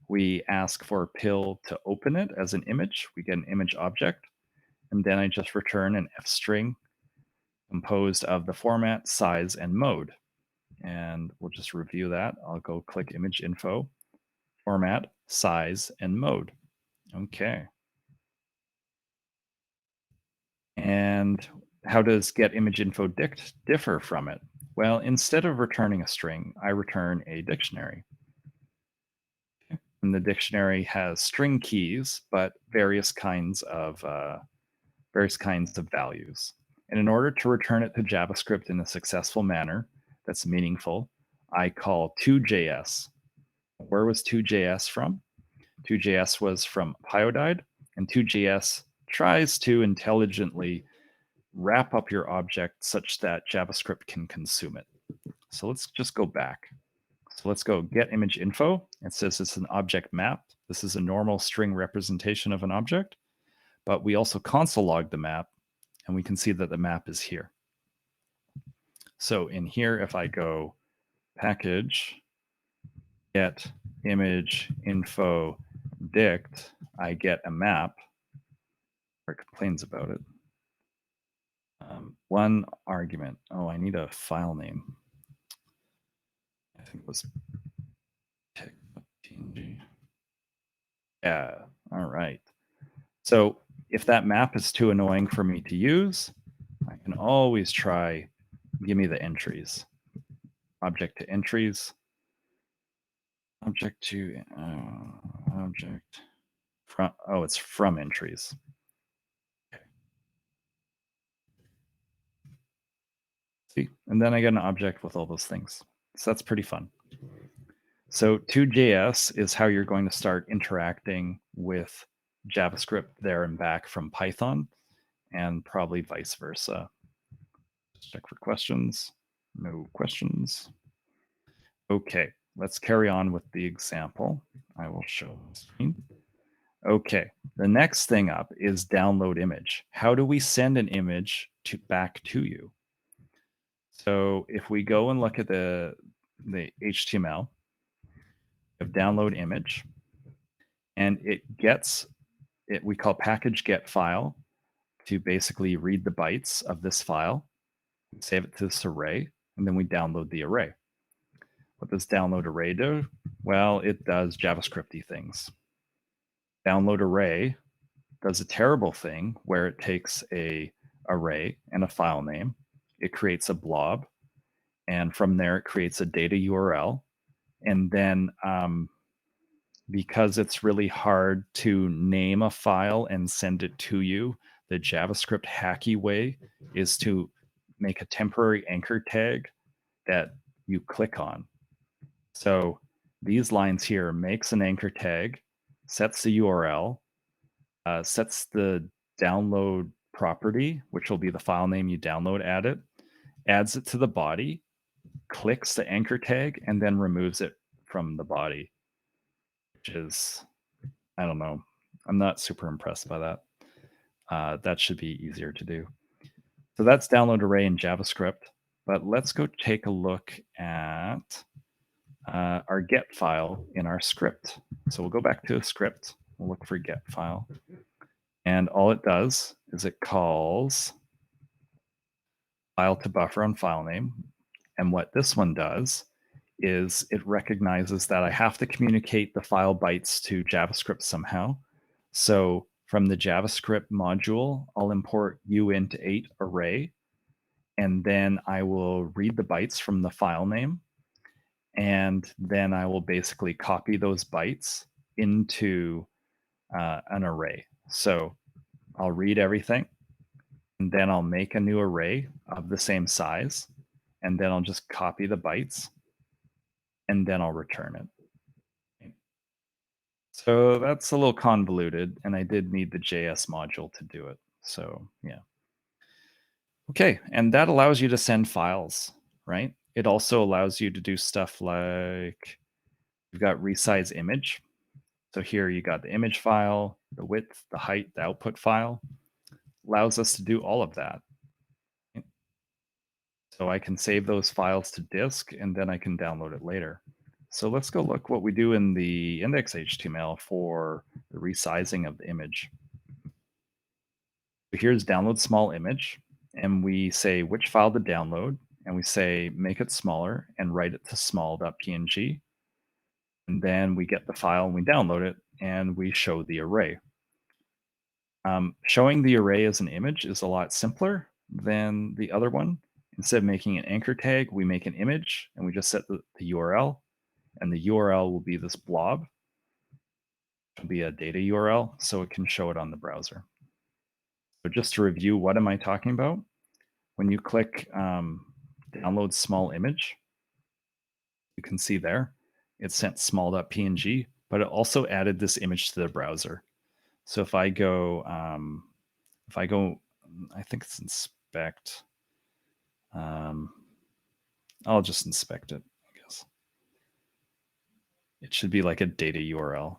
We ask for PIL to open it as an image. We get an image object, and then I just return an F string composed of the format, size, and mode. And we'll just review that. I'll go click image info, format, size, and mode. Okay. And how does get image info dict differ from it? Well, instead of returning a string, I return a dictionary. Okay. And the dictionary has string keys, but various kinds of values. And in order to return it to JavaScript in a successful manner that's meaningful, I call to.js. Where was to.js from? To.js was from Pyodide, and to.js tries to intelligently wrap up your object such that JavaScript can consume it. So let's just go back. So let's go get image info. It says it's an object map. This is a normal string representation of an object, but we also console log the map, and we can see that the map is here. So in here, if I go package get image info dict, I get a map where it complains about it. One argument. Oh, I need a file name. I think it was tech.png. Yeah, all right. So if that map is too annoying for me to use, I can always try give me the entries. Object to entries. Object to object from, oh, it's from entries. Okay. See, and then I get an object with all those things. So that's pretty fun. So to.js is how you're going to start interacting with JavaScript there and back from Python, and probably vice versa. Just check for questions. No questions. Okay, let's carry on with the example. I will show the screen. Okay, the next thing up is download image. How do we send an image back to you? So if we go and look at the HTML, we have download image, and it gets it. We call package get file to basically read the bytes of this file, save it to this array, and then we download the array. What does download array do? Well, it does JavaScripty things. Download array does a terrible thing where it takes a array and a file name, it creates a blob, and from there it creates a data URL, and then because it's really hard to name a file and send it to you, the JavaScript hacky way is to make a temporary anchor tag that you click on. So these lines here makes an anchor tag, sets the URL, sets the download property, which will be the file name you download at it, adds it to the body, clicks the anchor tag, and then removes it from the body. which is, I don't know. I'm not super impressed by that. That should be easier to do. So that's download array in JavaScript. But let's go take a look at our get file in our script. So we'll go back to a script. We'll look for get file. And all it does is it calls file to buffer on file name. And what this one does is it recognizes that I have to communicate the file bytes to JavaScript somehow. So from the JavaScript module, I'll import uint8 array, and then I will read the bytes from the file name. And then I will basically copy those bytes into an array. So I'll read everything, and then I'll make a new array of the same size, and then I'll just copy the bytes, and then I'll return it. So that's a little convoluted, and I did need the JS module to do it. So yeah. Okay, and that allows you to send files, right? It also allows you to do stuff like you've got resize image. So here you got the image file, the width, the height, the output file. Allows us to do all of that. So I can save those files to disk, and then I can download it later. So let's go look what we do in the index HTML for the resizing of the image. So here's download small image, and we say which file to download, and we say make it smaller and write it to small.png. And then we get the file and we download it, and we show the array. Showing the array as an image is a lot simpler than the other one. Instead of making an anchor tag, we make an image and we just set the URL, and the URL will be this blob. It'll be a data URL, so it can show it on the browser. So just to review, what am I talking about? When you click download small image, you can see there, it sent small.png, but it also added this image to the browser. So if I go, I think it's inspect. I'll just inspect it, I guess. It should be like a data URL.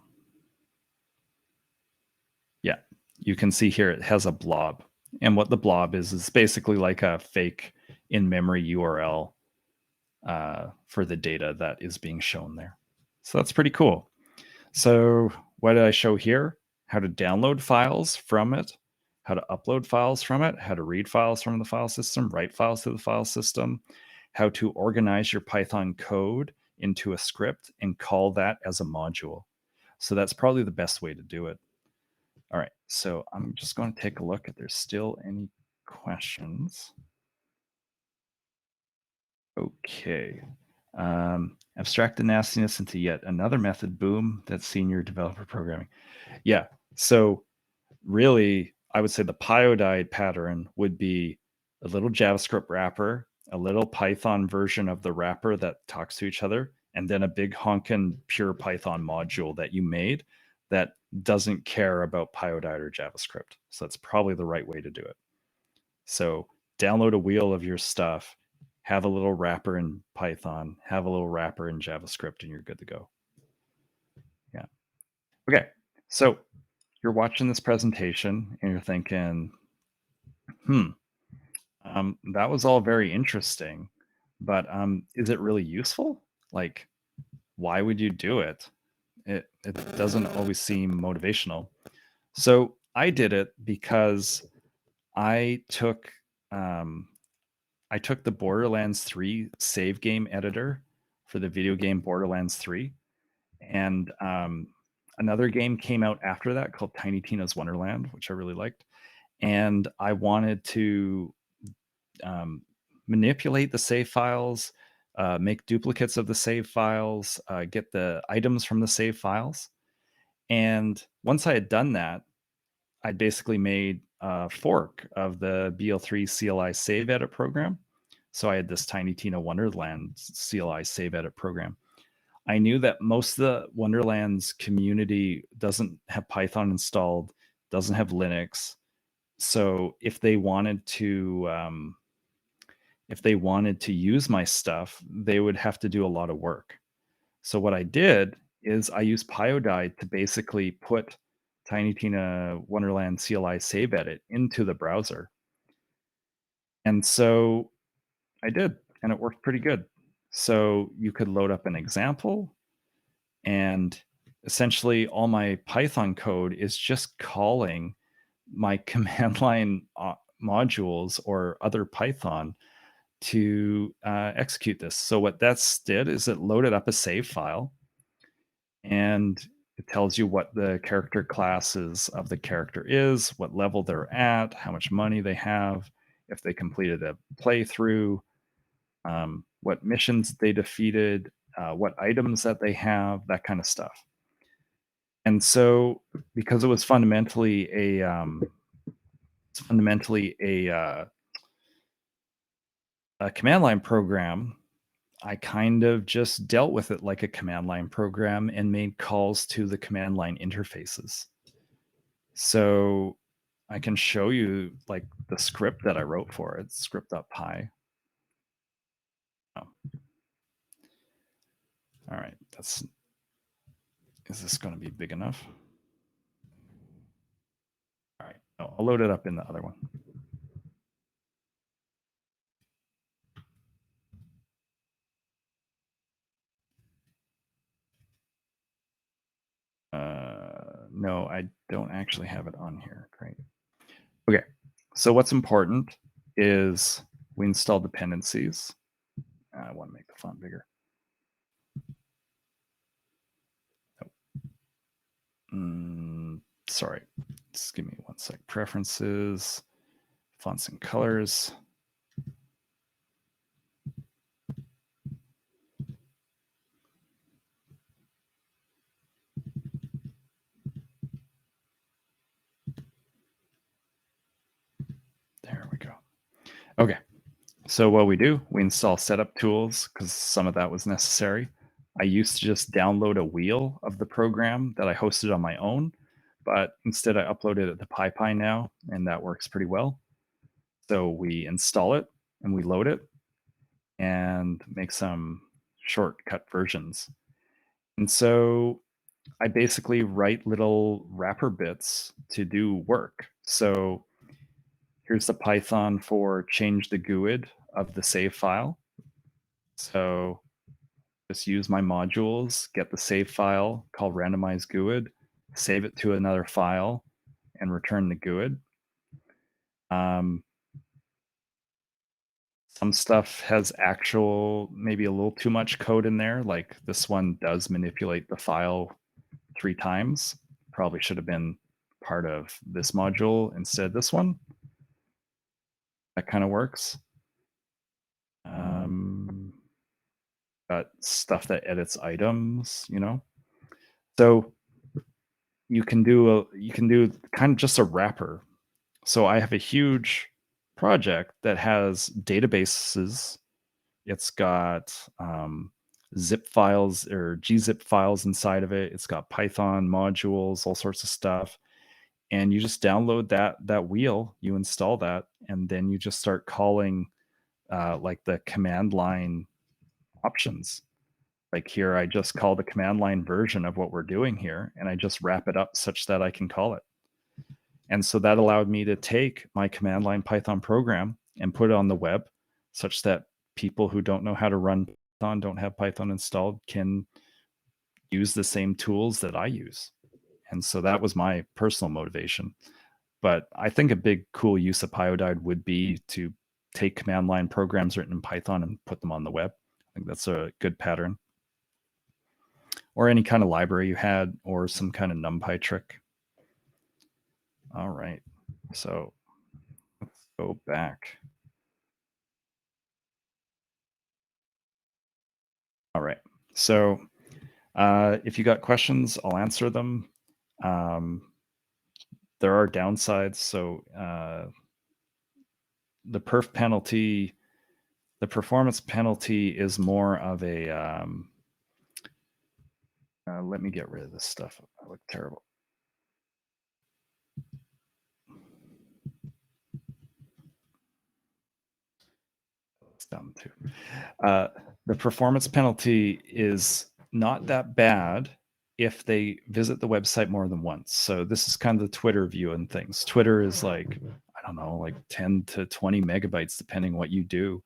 Yeah, you can see here it has a blob. And what the blob is basically like a fake in-memory URL for the data that is being shown there. So that's pretty cool. So what did I show here? How to download files from it, how to upload files from it, how to read files from the file system, write files to the file system, how to organize your Python code into a script and call that as a module. So that's probably the best way to do it. All right, so I'm just going to take a look if there's still any questions. Okay. Abstract the nastiness into yet another method. Boom, that's senior developer programming. Yeah, so really, I would say the Pyodide pattern would be a little JavaScript wrapper, a little Python version of the wrapper that talks to each other, and then a big honkin' pure Python module that you made that doesn't care about Pyodide or JavaScript. So that's probably the right way to do it. So download a wheel of your stuff, have a little wrapper in Python, have a little wrapper in JavaScript, and you're good to go. Yeah. Okay. So you're watching this presentation and you're thinking, that was all very interesting, but is it really useful? Like, why would you do it? It doesn't always seem motivational. So I did it because I took the Borderlands 3 save game editor for the video game Borderlands 3, and another game came out after that called Tiny Tina's Wonderland, which I really liked, and I wanted to manipulate the save files, make duplicates of the save files, get the items from the save files. And once I had done that, I basically made a fork of the BL3 CLI save edit program. So I had this Tiny Tina Wonderland CLI save edit program. I knew that most of the Wonderlands community doesn't have Python installed, doesn't have Linux. So if they wanted to use my stuff, they would have to do a lot of work. So what I did is I use Pyodide to basically put Tiny Tina Wonderland CLI save edit into the browser. And so I did, and it worked pretty good. So you could load up an example, and essentially all my Python code is just calling my command line modules or other Python to execute this. So what that's did is it loaded up a save file, and it tells you what the character classes of the character is, what level they're at, how much money they have, if they completed a playthrough, what missions they defeated, what items that they have, that kind of stuff. And so, because it was fundamentally a command line program, I kind of just dealt with it like a command line program and made calls to the command line interfaces. So I can show you like the script that I wrote for it, script.py. Oh. All right, is this going to be big enough? All right, I'll load it up in the other one. No, I don't actually have it on here. Great. Okay, so what's important is we install dependencies. I want to make the font bigger. Sorry, just give me one sec. Preferences, fonts and colors. There we go. Okay, so what we do, we install setup tools because some of that was necessary. I used to just download a wheel of the program that I hosted on my own, but instead I uploaded it to PyPy now, and that works pretty well. So we install it and we load it and make some shortcut versions. And so I basically write little wrapper bits to do work. So here's the Python for change the GUID of the save file. So just use my modules, get the save file, call randomize GUID, save it to another file, and return the GUID. Some stuff has actual, maybe a little too much code in there. Like this one does manipulate the file 3 times. Probably should have been part of this module instead of this one. That kind of works. Got stuff that edits items, you know. So you can do kind of just a wrapper. So I have a huge project that has databases. It's got zip files or gzip files inside of it. It's got Python modules, all sorts of stuff. And you just download that wheel, you install that, and then you just start calling like the command line options. Like here, I just call the command line version of what we're doing here, and I just wrap it up such that I can call it. And so that allowed me to take my command line Python program and put it on the web such that people who don't know how to run Python, don't have Python installed, can use the same tools that I use. And so that was my personal motivation. But I think a big cool use of Pyodide would be to take command line programs written in Python and put them on the web. I think that's a good pattern. Or any kind of library you had, or some kind of NumPy trick. All right, so let's go back. All right, so if you got questions, I'll answer them. There are downsides. So the perf penalty, the performance penalty is more of a, let me get rid of this stuff. I look terrible. It's dumb too. The performance penalty is not that bad if they visit the website more than once. So this is kind of the Twitter view and things. Twitter is like, I don't know, like 10 to 20 megabytes, depending what you do.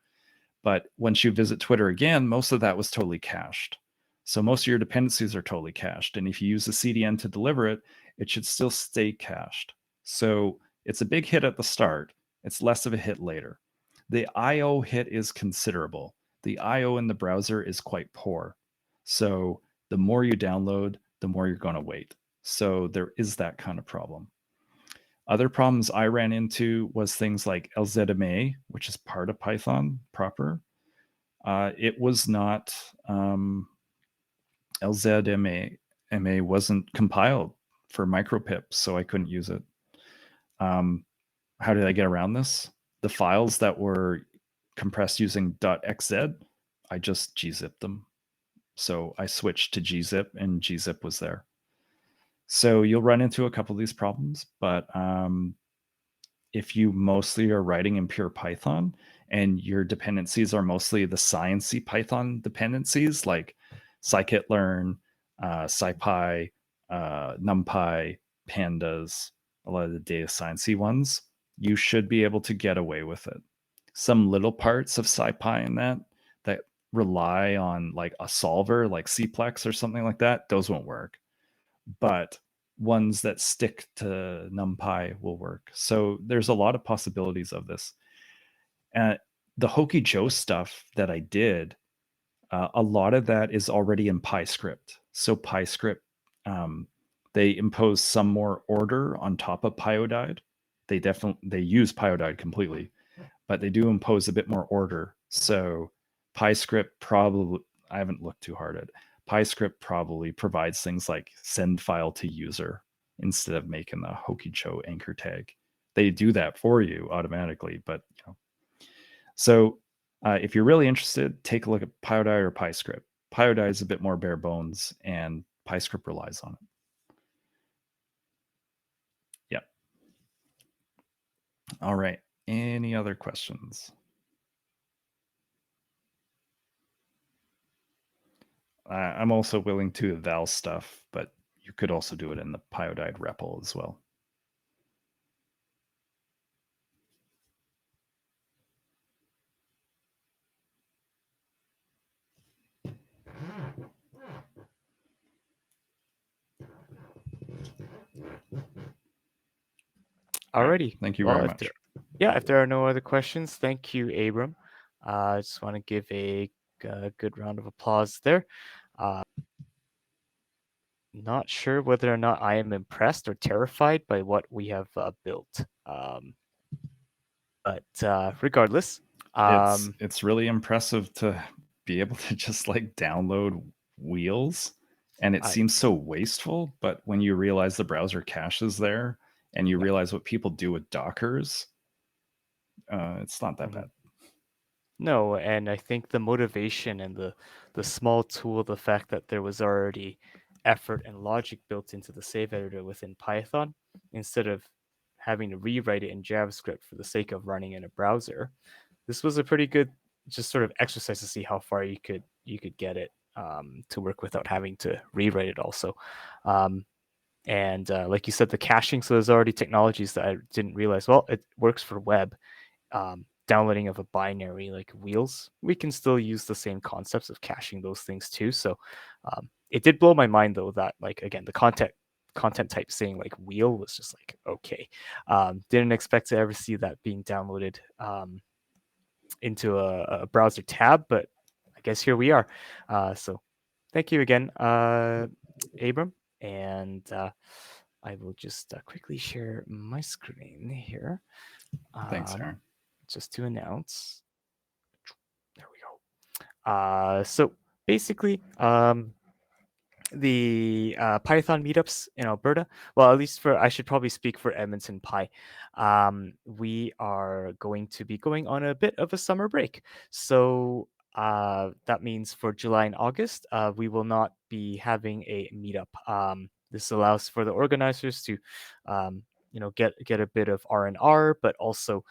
But once you visit Twitter again, most of that was totally cached. So most of your dependencies are totally cached. And if you use the CDN to deliver it, it should still stay cached. So it's a big hit at the start. It's less of a hit later. The IO hit is considerable. The IO in the browser is quite poor. So the more you download, the more you're going to wait. So there is that kind of problem. Other problems I ran into was things like LZMA, which is part of Python proper. It was not LZMA wasn't compiled for micropip, so I couldn't use it. How did I get around this? The files that were compressed using .xz, I just gzipped them. So I switched to gzip, and gzip was there. So you'll run into a couple of these problems, but if you mostly are writing in pure Python and your dependencies are mostly the sciencey Python dependencies like scikit-learn, scipy, numpy, pandas, a lot of the data sciencey ones, you should be able to get away with it. Some little parts of scipy in that rely on like a solver like Cplex or something like that, those won't work. But ones that stick to NumPy will work. So there's a lot of possibilities of this. The Hokey Joe stuff that I did, a lot of that is already in PyScript. So PyScript, they impose some more order on top of Pyodide. They use Pyodide completely, but they do impose a bit more order. So PyScript probably, I haven't looked too hard at it. PyScript probably provides things like send file to user instead of making the Hokicho anchor tag. They do that for you automatically, but you know. So if you're really interested, take a look at Pyodide or PyScript. Pyodide is a bit more bare bones, and PyScript relies on it. Yep. All right. Any other questions? I'm also willing to eval stuff, but you could also do it in the Pyodide REPL as well. Alrighty. Thank you Well, very if much. if there are no other questions, thank you, Abram. I just want to give a good round of applause there. Not sure whether or not I am impressed or terrified by what we have built. But regardless, It's really impressive to be able to just like download wheels, and it seems so wasteful. But when you realize the browser cache is there, and you realize what people do with Dockers, it's not that bad. No, and I think the motivation and the small tool, the fact that there was already effort and logic built into the save editor within Python, instead of having to rewrite it in JavaScript for the sake of running in a browser, this was a pretty good just sort of exercise to see how far you could get it to work without having to rewrite it also. And like you said, the caching, so there's already technologies that I didn't realize. Well, it works for web. Downloading of a binary like wheels, we can still use the same concepts of caching those things too. So it did blow my mind though that like again the content type saying like wheel was just like okay. Didn't expect to ever see that being downloaded into a browser tab, but I guess here we are. So thank you again, Abram, and I will just quickly share my screen here. Thanks, Aaron. Just to announce. There we go. So basically, the Python meetups in Alberta. Well, at least I should probably speak for EdmontonPy. We are going to be going on a bit of a summer break. So that means for July and August, we will not be having a meetup. This allows for the organizers to, get a bit of R&R, but also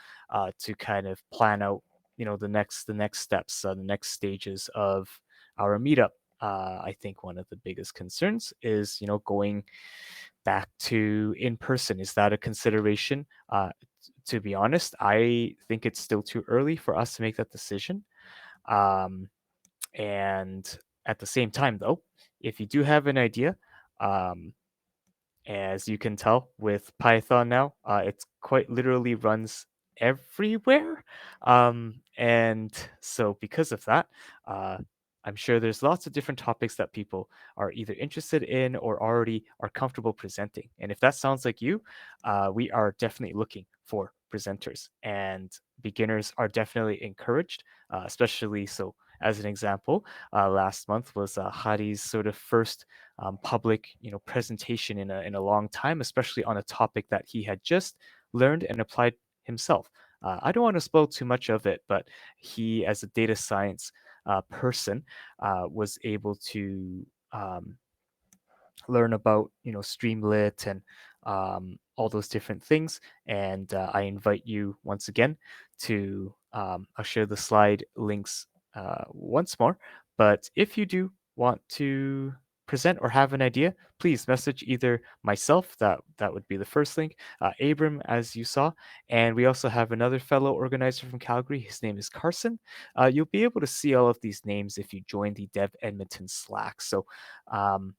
to kind of plan out, the next steps, the next stages of our meetup. I think one of the biggest concerns is, going back to in person. Is that a consideration? To be honest, I think it's still too early for us to make that decision. Um, and at the same time, though, if you do have an idea, um, as you can tell with Python now, it's quite literally runs everywhere. And so because of that, uh, I'm sure there's lots of different topics that people are either interested in or already are comfortable presenting. And if that sounds like you, we are definitely looking for presenters, and beginners are definitely encouraged, especially so. As an example, last month was Hari's sort of first public, presentation in a long time, especially on a topic that he had just learned and applied himself. I don't want to spoil too much of it, but he, as a data science person, was able to learn about Streamlit and all those different things. And I invite you once again to I'll share the slide links once more. But if you do want to present or have an idea, please message either myself, that would be the first link, Abram, as you saw, and we also have another fellow organizer from Calgary. His name is Carson. You'll be able to see all of these names if you join the Dev Edmonton Slack. So um,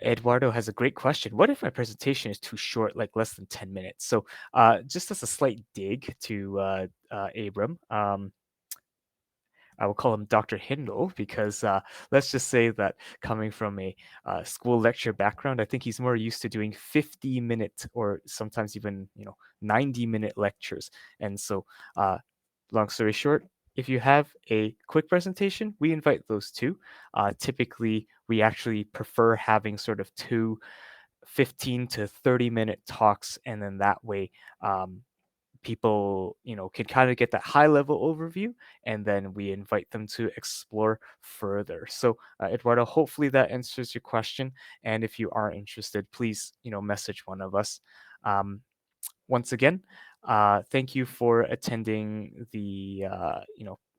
Eduardo has a great question. What if my presentation is too short, like less than 10 minutes? So, just as a slight dig to Abram, I will call him Dr. Hindle because let's just say that coming from a school lecture background, I think he's more used to doing 50-minute or sometimes even 90-minute lectures. And so, long story short, if you have a quick presentation, we invite those too. Typically, we actually prefer having sort of two 15 to 30-minute talks, and then that way people can kind of get that high level overview, and then we invite them to explore further. So Eduardo, hopefully that answers your question, and if you are interested, please message one of us. Once again, thank you for attending the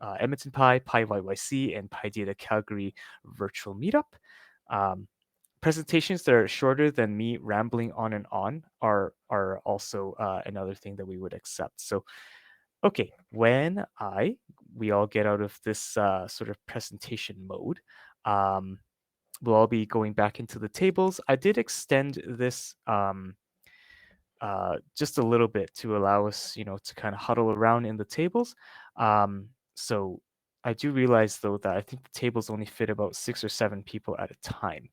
EdmontonPy, PyYYC, and PyData Calgary virtual meetup. Um, Presentations that are shorter than me rambling on and on are also another thing that we would accept. So, okay, when we all get out of this sort of presentation mode, um, we'll all be going back into the tables. I did extend this just a little bit to allow us, to kind of huddle around in the tables. So I do realize though that I think the tables only fit about 6 or 7 people at a time.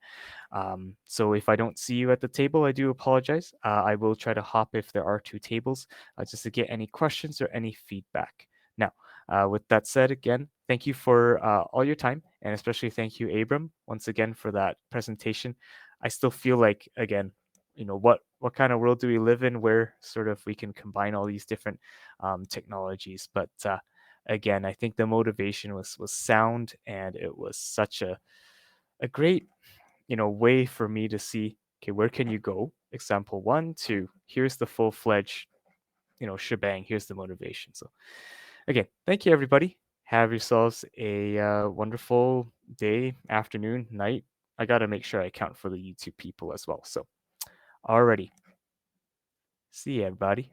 So if I don't see you at the table, I do apologize. I will try to hop if there are 2 tables, just to get any questions or any feedback. Now, with that said, again, thank you for all your time, and especially thank you, Abram, once again for that presentation. I still feel like, again, what kind of world do we live in where sort of we can combine all these different technologies? But again, I think the motivation was sound, and it was such a great way for me to see, okay, where can you go? Example 1, 2, here's the full-fledged, shebang. Here's the motivation. So again, thank you, everybody. Have yourselves a wonderful day, afternoon, night. I got to make sure I account for the YouTube people as well. So alrighty. See you, everybody.